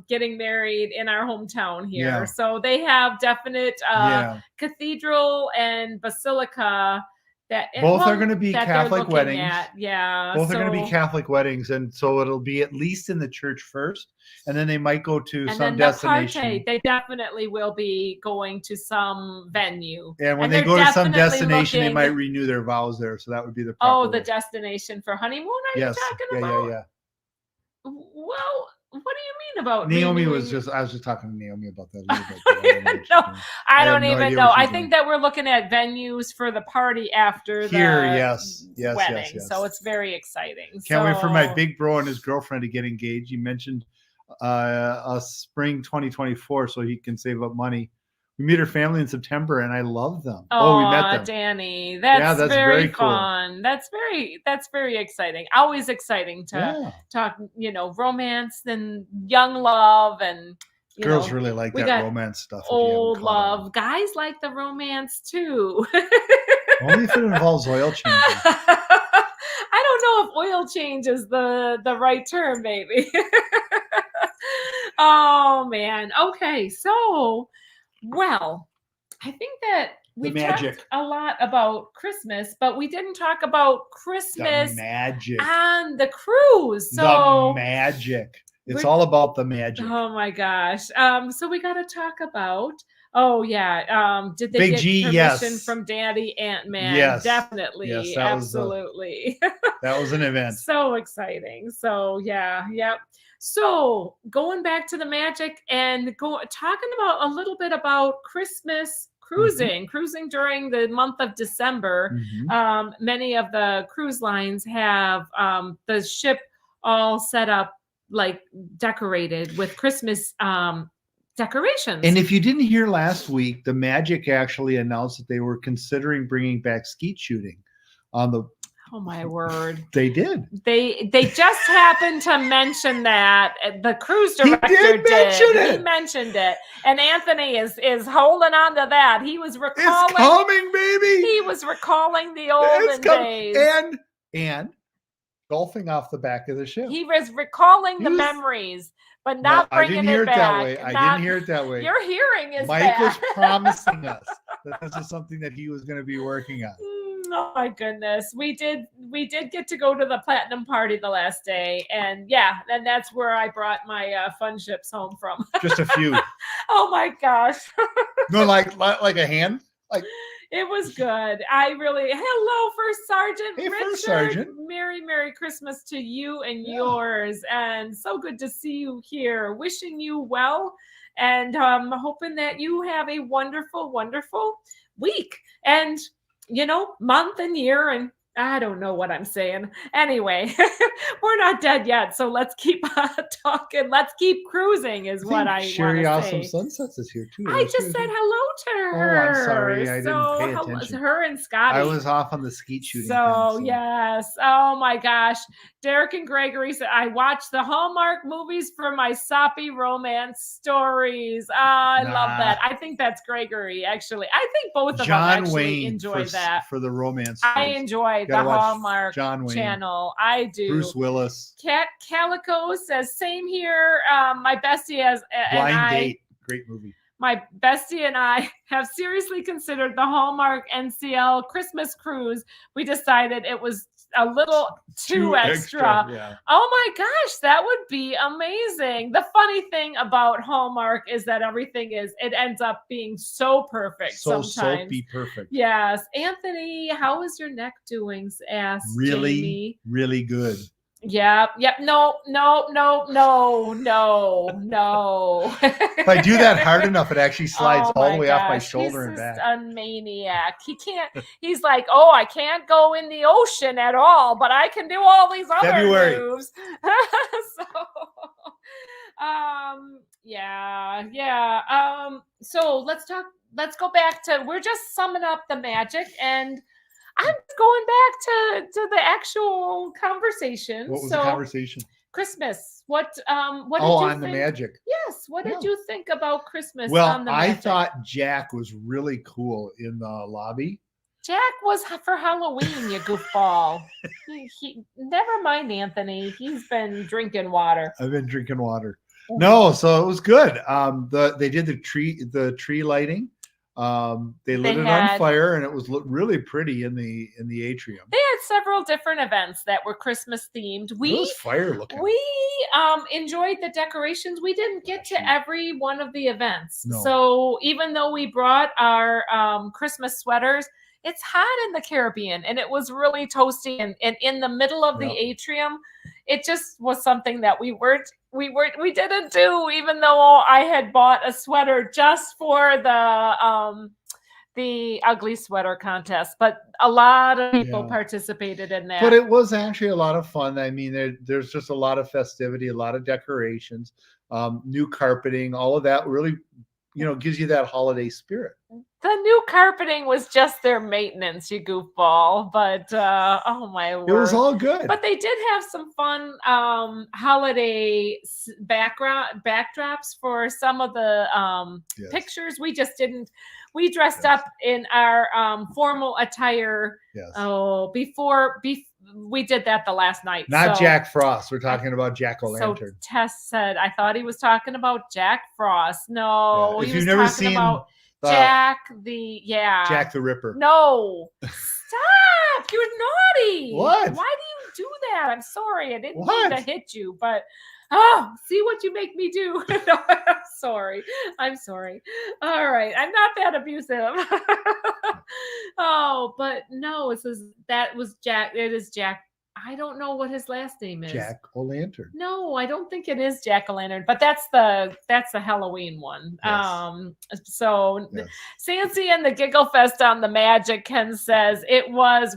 getting married in our hometown here. Yeah. So they have definite cathedral and basilica that both are going to be Catholic weddings. Both are going to be Catholic weddings, and so it'll be at least in the church first, and then they might go to some destination. They definitely will be going to some venue. And when they go to some destination, they might renew their vows there. So that would be the proper the destination for honeymoon. Are you talking about? Yeah. Well, what do you mean about Naomi? I renewing? was just talking to Naomi about that a little bit. I don't even know. I think that we're looking at venues for the party after the wedding. Yes. So it's very exciting. Can't wait for my big bro and his girlfriend to get engaged. He mentioned spring 2024 so he can save up money. We meet her family in September, and I love them. We met them. Danny, that's very fun. Cool. That's very exciting. Always exciting to talk, romance and young love, and girls really like that romance stuff. Old love. Guys like the romance too. Only if it involves oil changing. I don't know if oil change is the right term, maybe. Oh man. Okay, so. Well, I think that we talked a lot about Christmas, but we didn't talk about Christmas on the cruise. So the magic. It's all about the magic. Oh my gosh. So we got to talk about. Did they get permission from Daddy Ant-Man? Yes. Definitely. Yes, absolutely. That was an event. So exciting. So yeah. So going back to the magic and talking about a little bit about Christmas cruising during the month of December. Many of the cruise lines have the ship all set up, like decorated with Christmas decorations. And if you didn't hear last week, the Magic actually announced that they were considering bringing back skeet shooting on the. Oh my word! They did. They just happened to mention that the cruise director He mentioned it, and Anthony is holding on to that. He was recalling. It's coming, baby. He was recalling the olden days and golfing off the back of the ship. He was recalling the memories, but not bringing it back. I didn't hear it that way. Your hearing is Mike bad. was promising us that this is something that he was going to be working on. Oh my goodness. We did get to go to the platinum party the last day, and that's where I brought my fun ships home from. Just a few. Oh my gosh. No, like a hand? Like it was good. Hello, First Sergeant Hey, Richard. First Sergeant. Merry Christmas to you and yours, and so good to see you here. Wishing you well, and hoping that you have a wonderful week and, month and year, and I don't know what I'm saying. Anyway, we're not dead yet, so let's keep talking. Let's keep cruising is what I want Sherry to Awesome say. Sunsets is here too. I Is just she- said hello to Oh, her. I'm sorry. I didn't pay So, attention. her and Scotty. I was off on the skeet shooting. So, thing, yes. Oh my gosh. Derek and Gregory said, I watch the Hallmark movies for my soppy romance stories. I love that. I think that's Gregory, actually. I think both of them actually Wayne enjoy that. for the romance. I stories. enjoy the Gotta watch Hallmark John Wayne. channel. I do. Bruce Willis. Cat Calico says, same here. My bestie and Blind Date. Great movie. My bestie and I have seriously considered the Hallmark NCL Christmas cruise. We decided it was a little too extra. Yeah. Oh my gosh, that would be amazing. The funny thing about Hallmark is that it ends up being so perfect So sometimes. soapy perfect. Yes. Anthony, how is your neck doing? Asked Really, Jamie. really good. Yep. No. If I do that hard enough, it actually slides all the way off my gosh, shoulder and he's back. just a maniac. He can't. He's like, oh, I can't go in the ocean at all, but I can do all these other February. moves. So let's go back to. We're just summing up the magic, and I'm going back to the actual conversation. What was the conversation? Christmas. What did you on think? the magic. Yes. What did you think about Christmas Well, on the I magic? thought Jack was really cool in the lobby. Jack was for Halloween, you goofball. Never mind, Anthony. He's been drinking water. I've been drinking water. No, so it was good. They did the tree lighting. They lit it on fire, and it was really pretty in the atrium. They had several different events that were Christmas themed. It was fire looking. We enjoyed the decorations. We didn't get to every one of the events. No. So even though we brought our Christmas sweaters, it's hot in the Caribbean, and it was really toasty. And in the middle of the atrium, it just was something that we didn't do, even though I had bought a sweater just for the ugly sweater contest. But a lot of people participated in that. But it was actually a lot of fun. I mean, there's just a lot of festivity, a lot of decorations, new carpeting, all of that really, gives you that holiday spirit. The new carpeting was just their maintenance, you goofball. But oh my word, it was all good. But they did have some fun holiday backdrops for some of the pictures. We just didn't. We dressed up in our formal attire. Yes. Oh, before we did that the last night. Not Jack Frost. We're talking about Jack-o'-lantern. So Tess said, I thought he was talking about Jack Frost. No, if he you've was never talking seen about Jack the Ripper. No, stop! You're naughty. What? Why do you do that? I'm sorry. I didn't What? mean to hit you, but see what you make me do. No, I'm sorry. All right, I'm not that abusive. Oh, but no, that was Jack. It is Jack. I don't know what his last name is. Jack-o'-lantern. No, I don't think it is Jack-o'-lantern, but that's the Halloween one. Yes. So Yes. Sancy and the Giggle Fest on the Magic, Ken says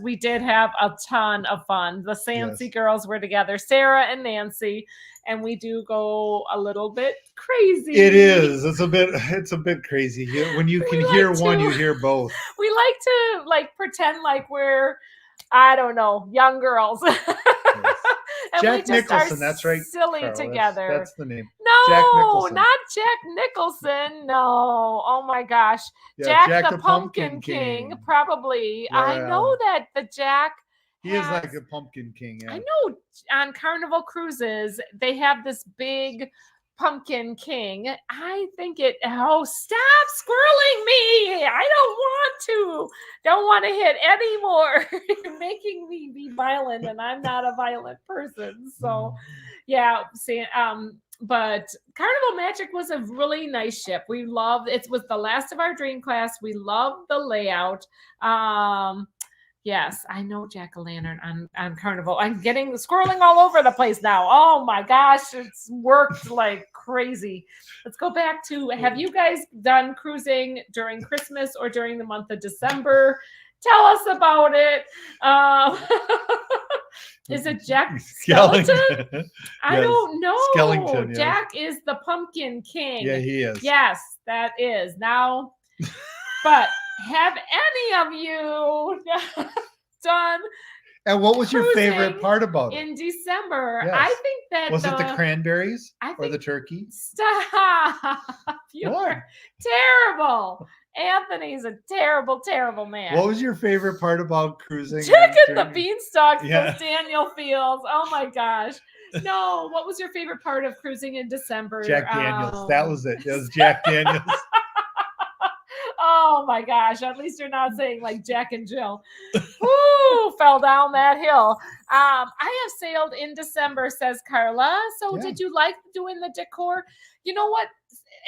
we did have a ton of fun. The Sancy girls were together, Sarah and Nancy, and we do go a little bit crazy. It is. It's a bit crazy. When you can hear one, you hear both. We like to pretend like we're, I don't know, young girls. Yes. And Jack we just Nicholson, that's right. Silly Carl, together. That's the name. No, Jack Nicholson. not Jack Nicholson. No. Oh my gosh. Yeah, Jack the Pumpkin King. Probably. Yeah. I know that the Jack. He is like a pumpkin king. Yeah. I know on Carnival Cruises, they have this big Pumpkin King. I think stop squirreling me. I don't want to hit anymore. You're making me be violent, and I'm not a violent person. So yeah, but Carnival Magic was a really nice ship. We loved it. Was the last of our dream class. We loved the layout. Yes, I know jack-o'-lantern on Carnival. I'm squirreling all over the place now. Oh my gosh, it's worked like crazy. Let's go back to, have you guys done cruising during Christmas or during the month of December? Tell us about it. Is it Jack Skeleton? I don't know. Skellington, yes. Jack is the pumpkin king. Yeah, he is. Yes, that is. Now, but have any of you done And what was your cruising favorite part about it? in December? Yes. I think that Was it the cranberries or the think- turkey? Stop. You're What? terrible. Anthony's a terrible, terrible man. What was your favorite part about cruising? Chicken the during- beanstalk, Yeah. says Daniel Fields. Oh my gosh. No, what was your favorite part of cruising in December? Jack Daniels. That was it. It was Jack Daniels. Oh my gosh. At least you're not saying like Jack and Jill. Woo, fell down that hill. I have sailed in December, says Carla. So Yeah. did you like doing the decor? You know what?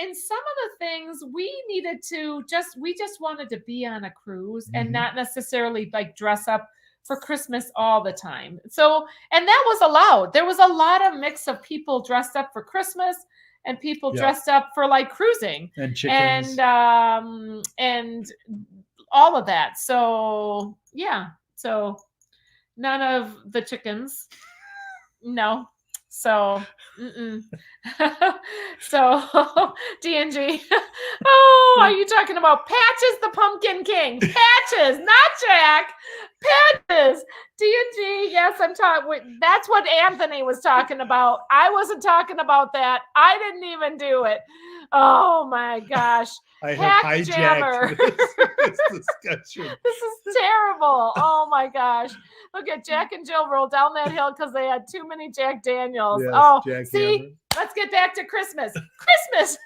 In some of the things we just wanted to be on a cruise and Mhm. not necessarily like dress up for Christmas all the time. So, and that was allowed. There was a lot of mix of people dressed up for Christmas and people Yeah. dressed up for like cruising And chickens. and all of that. So yeah, so none of the chickens, no. So so DNG. Oh, are you talking about Patches the Pumpkin King? Patches, not Jack. Patches. DNG. Yes, I'm talking. That's what Anthony was talking about. I wasn't talking about that. I didn't even do it. Oh my gosh. I Hack have jammer. hijacked this discussion. This is terrible. Oh my gosh. Look at Jack and Jill roll down that hill because they had too many Jack Daniels. Yes, Oh, Jack see, Hammer. let's get back to Christmas. Christmas.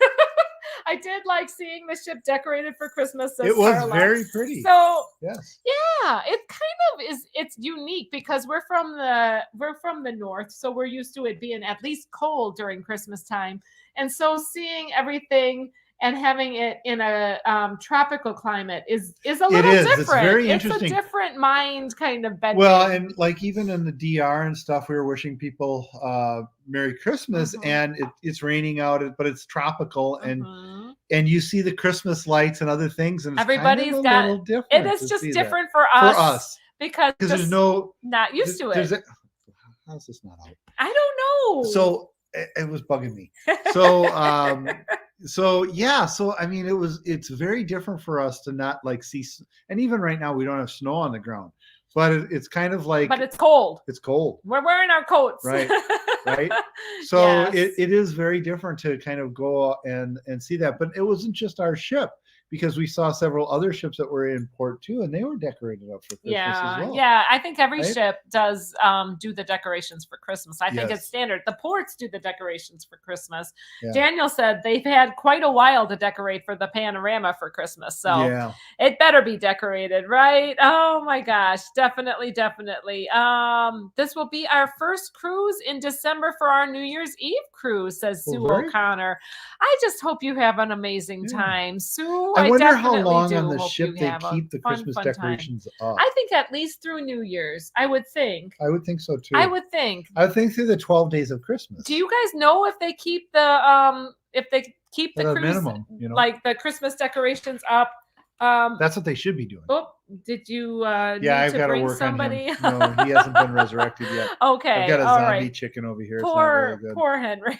I did like seeing the ship decorated for Christmas. Says It was Carla. very pretty. So Yes. yeah, it kind of is. It's unique because we're from the north, so we're used to it being at least cold during Christmas time, and so seeing everything and having it in a tropical climate is a little different. It's very It's interesting. a different mind kind of bed. Well, and like even in the DR and stuff, we were wishing people Merry Christmas, Mhm. and it's raining out, but it's tropical, Mhm. and you see the Christmas lights and other things, and it's Everybody's kind of got- a little different. It is to just see that. different for for us, us because because there's just no not used to there's it. how's this not out? I don't know. So it was bugging me. So so I mean it's very different for us to not like see, and even right now we don't have snow on the ground, but it's kind of like but it's cold. it's cold, We're wearing our coats. Right, right. So Yes. it is very different to kind of go and see that. But it wasn't just our ship, because we saw several other ships that were in port too, and they were decorated up for Christmas as well. Yeah. I think every Right? ship does do the decorations for Christmas. I think Yes. it's standard. The ports do the decorations for Christmas. Yeah. Daniel said they've had quite a while to decorate for the panorama for Christmas. So Yeah. it better be decorated, right? Oh my gosh, definitely. This will be our first cruise in December for our New Year's Eve cruise, says Sue very- O'Connor. I just hope you have an amazing Yeah. time, Sue. I wonder how definitely long do on the hope ship you they have a keep the fun, Christmas fun time. decorations up. I think at least through New Year's. I would think. I would think so too. I would think. through the 12 days of Christmas. Do you guys know if they keep the At a cruise minimum, you know? like the Christmas decorations up? That's what they should be doing. Oh, did you Yeah, need I've to got to bring work somebody? on him. No, he hasn't been resurrected yet. Okay, I've got a all zombie right. chicken over here. It's not really good. Poor Henry.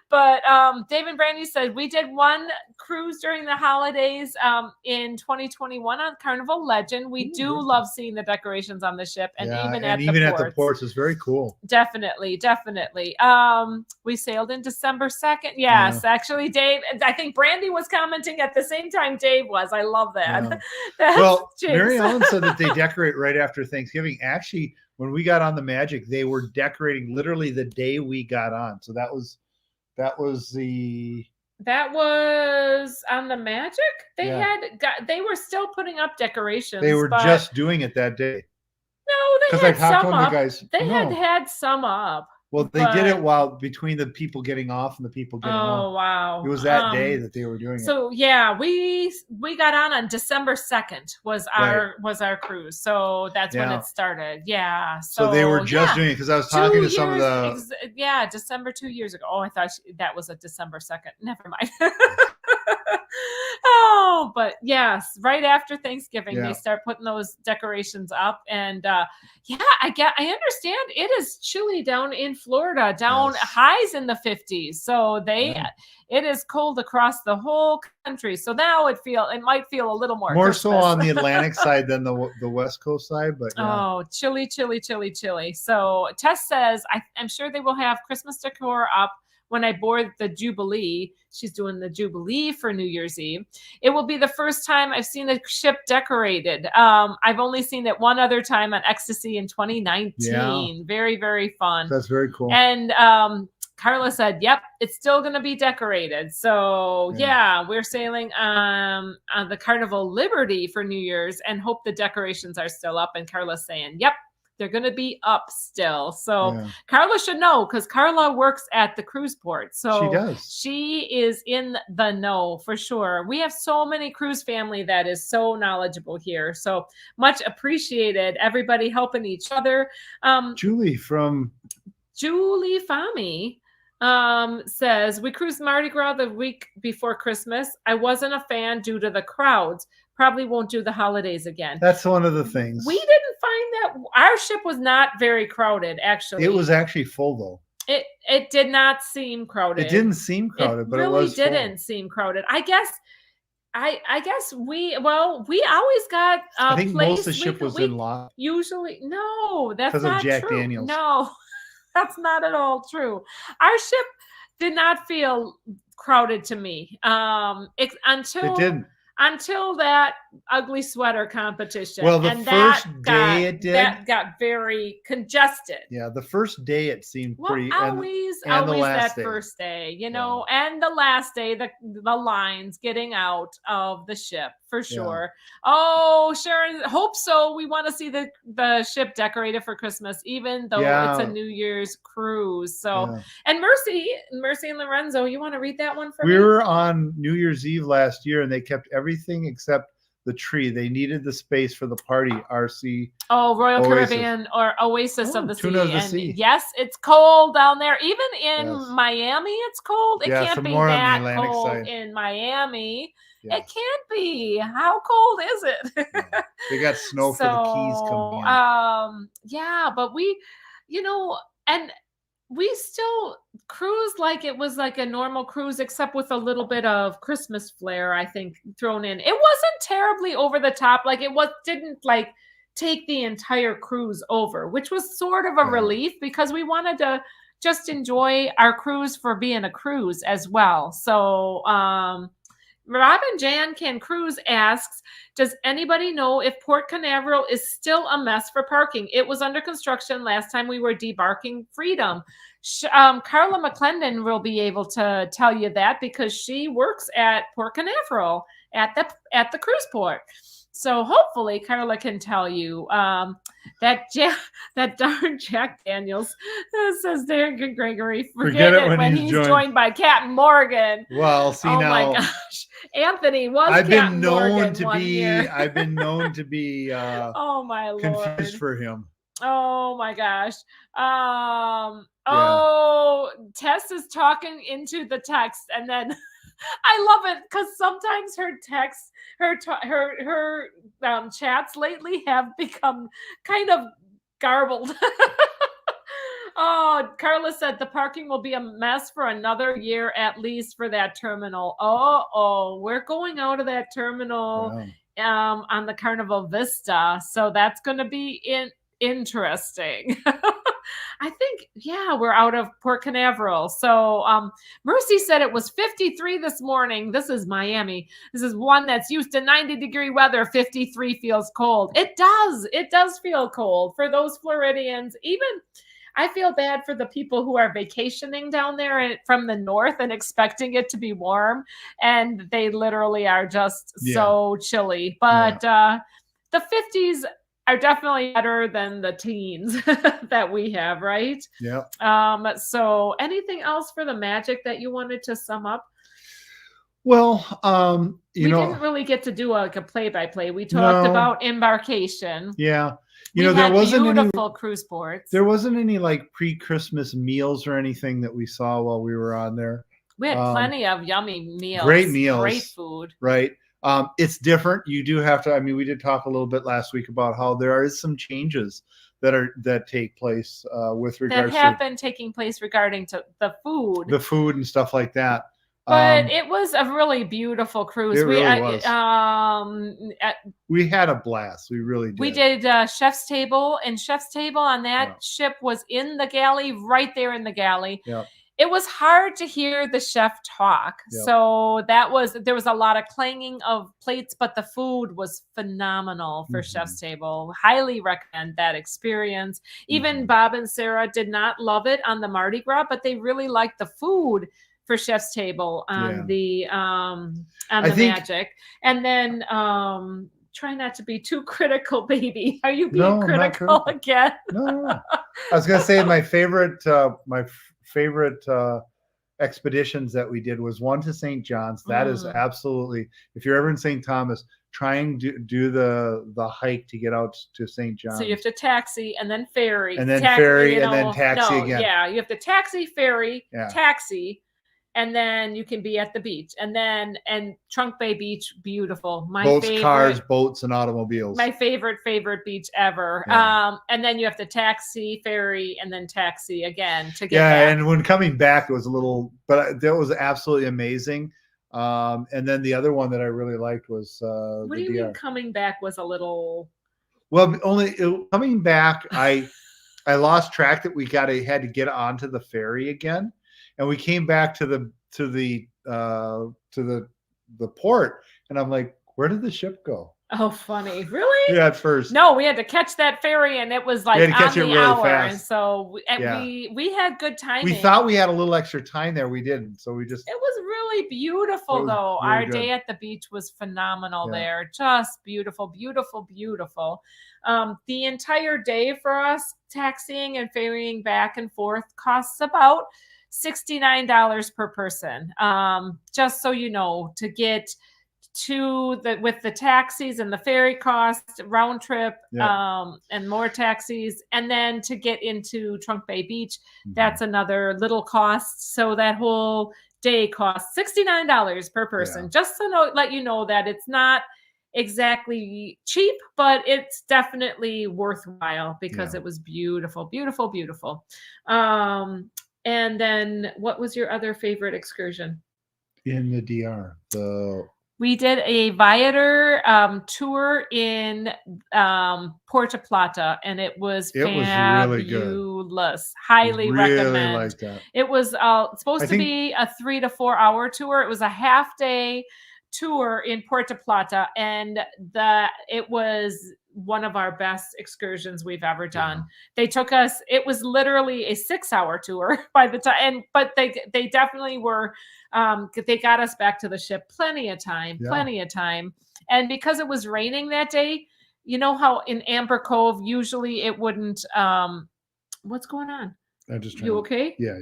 But David Brandy said we did one cruise during the holidays in 2021 on Carnival Legend. We Ooh, do very love seeing the decorations on the ship, and Yeah, even and at the ports. ports is very cool. Definitely. We sailed in December 2nd. Yes, actually, Dave. I think Brandy was commenting at the same time Dave was. I love that. Yeah. That's Well, jinx. Mary Ellen said that they decorate right after Thanksgiving. Actually, when we got on the Magic, they were decorating literally the day we got on. So that was the That was on the Magic. They Yeah. they were still putting up decorations. they were but just doing it that day. no, they Because I had talked to some one of up. the guys. They no, had some up. Well, they did it But- while between the people getting off and the people getting on. wow. It was that day that they were doing it. So yeah, we got on December 2nd was our cruise. So that's when Yeah. it started. Yeah. So they were just doing it because I was talking to some of the. December 2 years ago. Oh, I thought that was a December 2nd. Never mind. Oh, but yes, right after Thanksgiving, they start putting those decorations up, and yeah, I understand it is chilly down in Florida, down highs in the 50s. So it is cold across the whole country. So now it might feel a little more Christmas. So on the Christmas. Atlantic side than the West Coast side, but oh, chilly. So Tess says, I'm sure they will have Christmas decor up when I board the Jubilee. She's doing the Jubilee for New Year's Eve. It will be the first time I've seen a ship decorated. I've only seen it one other time on Ecstasy in 2019. Yeah. Very, very fun. That's very cool. And Carla said, yep, it's still going to be decorated. So yeah, we're sailing on the Carnival Liberty for New Year's and hope the decorations are still up. And Carla's saying, yep, they're going to be up still. So Carla should know because Carla works at the cruise port. So she does. She is in the know for sure. We have so many cruise family that is so knowledgeable here. So much appreciated. Everybody helping each other. Julie Fami says, we cruised Mardi Gras the week before Christmas. I wasn't a fan due to the crowds. Probably won't do the holidays again. That's one of the things. We didn't find that our ship was not very crowded, actually. It was actually full though. It did not seem crowded. It didn't seem crowded, but it was didn't seem crowded. I guess we always got I think most of the ship was in lock. Usually no, that's not true. Because of Jack Daniels. No, that's not at all true. Our ship did not feel crowded to me. It didn't. Until that ugly sweater competition. Well, the first day it did. That got very congested. Yeah, the first day it seemed pretty. Always that first day, you know, and the last day, the lines getting out of the ship for sure. Yeah. Oh, Sharon, hope so. We want to see the ship decorated for Christmas, even though it's a New Year's cruise. So, and Mercy and Lorenzo, you want to read that one for me? We were on New Year's Eve last year, and they kept everything except the tree. They needed the space for the party. RC. Oh, Royal Caribbean or Oasis of the Sea. Yes, it's cold down there. Even in Miami, it's cold. It can't be that cold in Miami. Yeah. It can't be. How cold is it? They got snow for the Keys coming in. Yeah, but we, and we still cruised like it was like a normal cruise, except with a little bit of Christmas flair, I think, thrown in. It wasn't terribly over the top. Like didn't like take the entire cruise over, which was sort of a relief because we wanted to just enjoy our cruise for being a cruise as well. So, Robin Jan Can Cruise asks, does anybody know if Port Canaveral is still a mess for parking? It was under construction last time we were debarking Freedom. Carla McClendon will be able to tell you that because she works at Port Canaveral at the cruise port. So hopefully Carla can tell you that darn Jack Daniels says Darren Gregory. Forget it when he's joined by Captain Morgan. Well, see now. Oh my gosh, Anthony was. I've been known to be. Oh my Lord. Confused for him. Oh my gosh. Oh, Tess is talking into the text, and then. I love it because sometimes her texts, her chats lately have become kind of garbled. Oh, Carla said the parking will be a mess for another year at least for that terminal. Oh, we're going out of that terminal on the Carnival Vista, so that's going to be interesting. I think, we're out of Port Canaveral. So Mercy said it was 53 this morning. This is Miami. This is one that's used to 90-degree weather. 53 feels cold. It does. It does feel cold for those Floridians. Even I feel bad for the people who are vacationing down there from the north and expecting it to be warm. And they literally are just so chilly. But the 50s are definitely better than the teens that we have, right? Yeah. So anything else for the magic that you wanted to sum up? Well, you We know, didn't really get to do like a play-by-play. We talked no, about embarkation. yeah. You We know, there had wasn't any beautiful cruise ports. there wasn't any like pre-Christmas meals or anything that we saw while we were on there. We had Um, plenty of yummy meals. great meals. Great food. Right. It's different. You do have to, I mean, we did talk a little bit last week about how there is some changes that take place with That regards have to been taking place regarding to the food. the food and stuff like that. But it was a really beautiful cruise. It really was. We had a blast. We really did. We did Chef's Table, and Chef's Table on that ship was in the galley, right there in the galley. Yeah. It was hard to hear the chef talk. Yep. So there was a lot of clanging of plates, but the food was phenomenal for Chef's Table. Highly recommend that experience. Even Bob and Sarah did not love it on the Mardi Gras, but they really liked the food for Chef's Table on the magic. And then try not to be too critical, baby. Are you being critical again? No. I was gonna say my favorite expeditions that we did was one to St. John's. That is absolutely, if you're ever in St. Thomas, try and do the hike to get out to St. John's. So you have to taxi and then ferry. And then ferry and then taxi again. Yeah, you have to taxi, ferry, taxi, and then you can be at the beach. And Trunk Bay Beach, beautiful. Boats, cars, boats, and automobiles. My favorite beach ever. Yeah. And then you have to taxi, ferry, and then taxi again to get back. And when coming back, it was a little, but that was absolutely amazing. And then the other one that I really liked was what do you mean coming back was a little? Well, coming back, I lost track that we had to get onto the ferry again. And we came back to the port, and I'm like, where did the ship go? Oh, funny. Really? Yeah, at first. No, we had to catch that ferry, and it was like on the really hour. Fast. And so we had good timing. We thought we had a little extra time there. We didn't. So we just. It was really beautiful, though. Really Our day at the beach was phenomenal there. Just beautiful, beautiful, beautiful. The entire day for us, taxiing and ferrying back and forth costs about $69 per person. Just so you know, to get with the taxis and the ferry cost round trip, and more taxis, and then to get into Trunk Bay Beach, that's another little cost. So that whole day costs $69 per person. Just to let you know that it's not exactly cheap, but it's definitely worthwhile because it was beautiful, beautiful, beautiful. And then what was your other favorite excursion? In the DR. We did a Viator tour in Puerto Plata, and it was fabulous. Really good. Highly recommend. Liked that. It was supposed to be a 3 to 4 hour tour. It was a half day tour in Puerto Plata, and it was one of our best excursions we've ever done. They took us, it was literally a 6-hour tour by the time, but they definitely were, they got us back to the ship plenty of time. And because it was raining that day, you know how in Amber Cove, usually it wouldn't, what's going on? You okay? Yeah.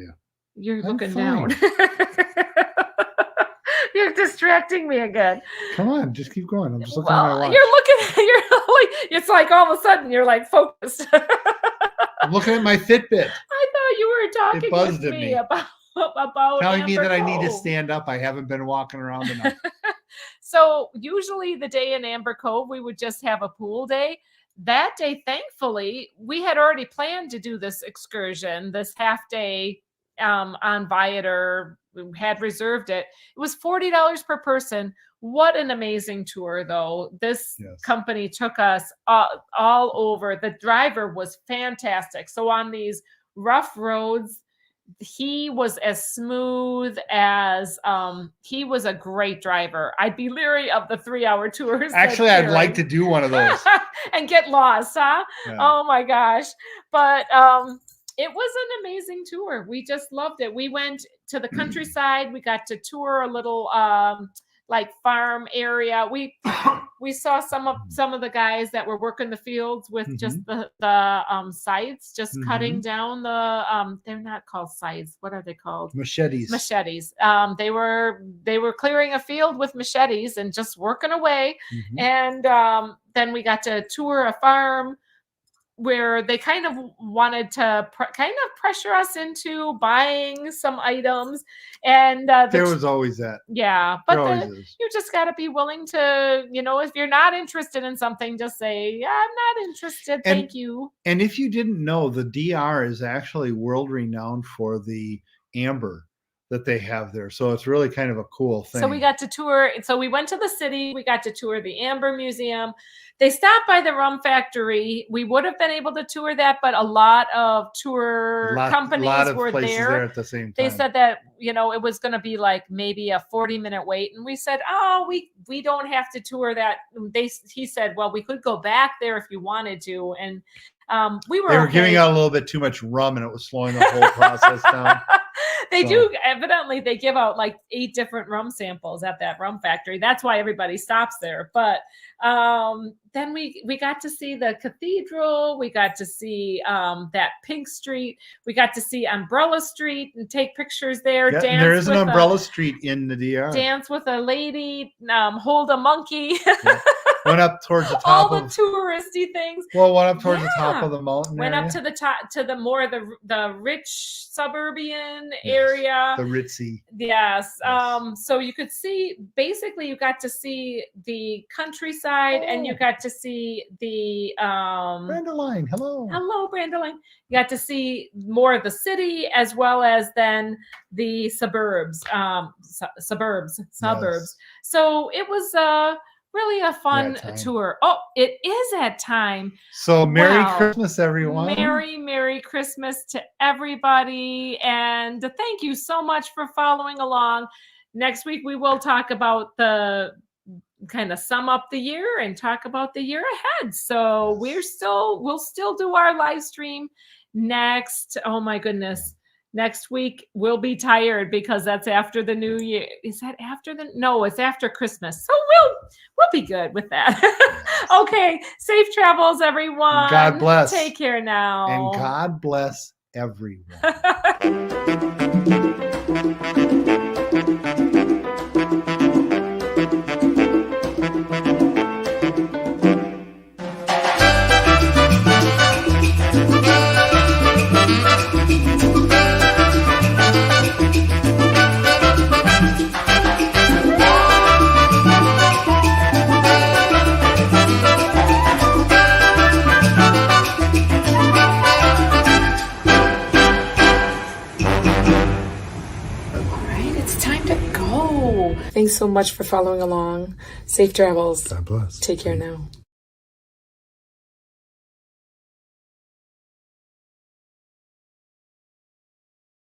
You're looking down. You're distracting me again. Come on, just keep going. I'm just looking at my watch. It's like all of a sudden you're like focused. I'm looking at my Fitbit. I thought you were talking with me about telling me that Cove. I need to stand up. I haven't been walking around enough. So usually the day in Amber Cove, we would just have a pool day. That day, thankfully, we had already planned to do this excursion, this half day on Viator. We had reserved it. It was $40 per person. What an amazing tour, though. This company took us all over. The driver was fantastic. So on these rough roads, he was as smooth as he was a great driver. I'd be leery of the 3-hour tours. Actually, I'd like to do one of those and get lost, huh? Yeah. Oh my gosh. But it was an amazing tour. We just loved it. We went to the countryside. We got to tour a little like farm area. We saw some of the guys that were working the fields with just the scythes, just cutting down the they're not called scythes. What are they called? Machetes. Machetes. They were clearing a field with machetes and just working away. And then we got to tour a farm where they kind of wanted to pressure us into buying some items. And there was always that. Yeah, but you just got to be willing to, if you're not interested in something, just say, yeah, I'm not interested. Thank you. And if you didn't know, the DR is actually world renowned for the amber that they have there. So it's really kind of a cool thing. So we got to tour. So we went to the city. We got to tour the Amber Museum. They stopped by the rum factory. We would have been able to tour that, but a lot of tour companies were there at the same time. They said that, it was going to be like maybe a 40-minute wait. And we said, oh, we don't have to tour that. He said, well, we could go back there if you wanted to. And they were giving out a little bit too much rum, and it was slowing the whole process down. They give out like 8 different rum samples at that rum factory. That's why everybody stops there. But then we got to see the cathedral. We got to see that Pink Street. We got to see Umbrella Street and take pictures there. Yeah, and there is an Umbrella Street in the DR. Dance with a lady, hold a monkey. Yeah. Went up towards the top all the touristy things. Well, went up towards the top of the mountain. Went area. Up to the top, to the more the rich suburban area. The ritzy. Yes. So you could see, basically you got to see the countryside and you got to see the Brandeline. Hello, Brandeline. You got to see more of the city as well as then the suburbs. Yes. So it was really a fun tour. Oh, it is at time. So Merry Christmas, everyone. Merry Christmas to everybody. And thank you so much for following along. Next week, we will talk about kind of sum up the year and talk about the year ahead. So we'll still do our live stream next. Oh my goodness. Next week we'll be tired because that's after the new year. Is that after no, it's after Christmas. So we'll be good with that. Okay. Safe travels, everyone. God bless. Take care now. And God bless everyone. Thanks so much for following along. Safe travels. God bless. Take care now.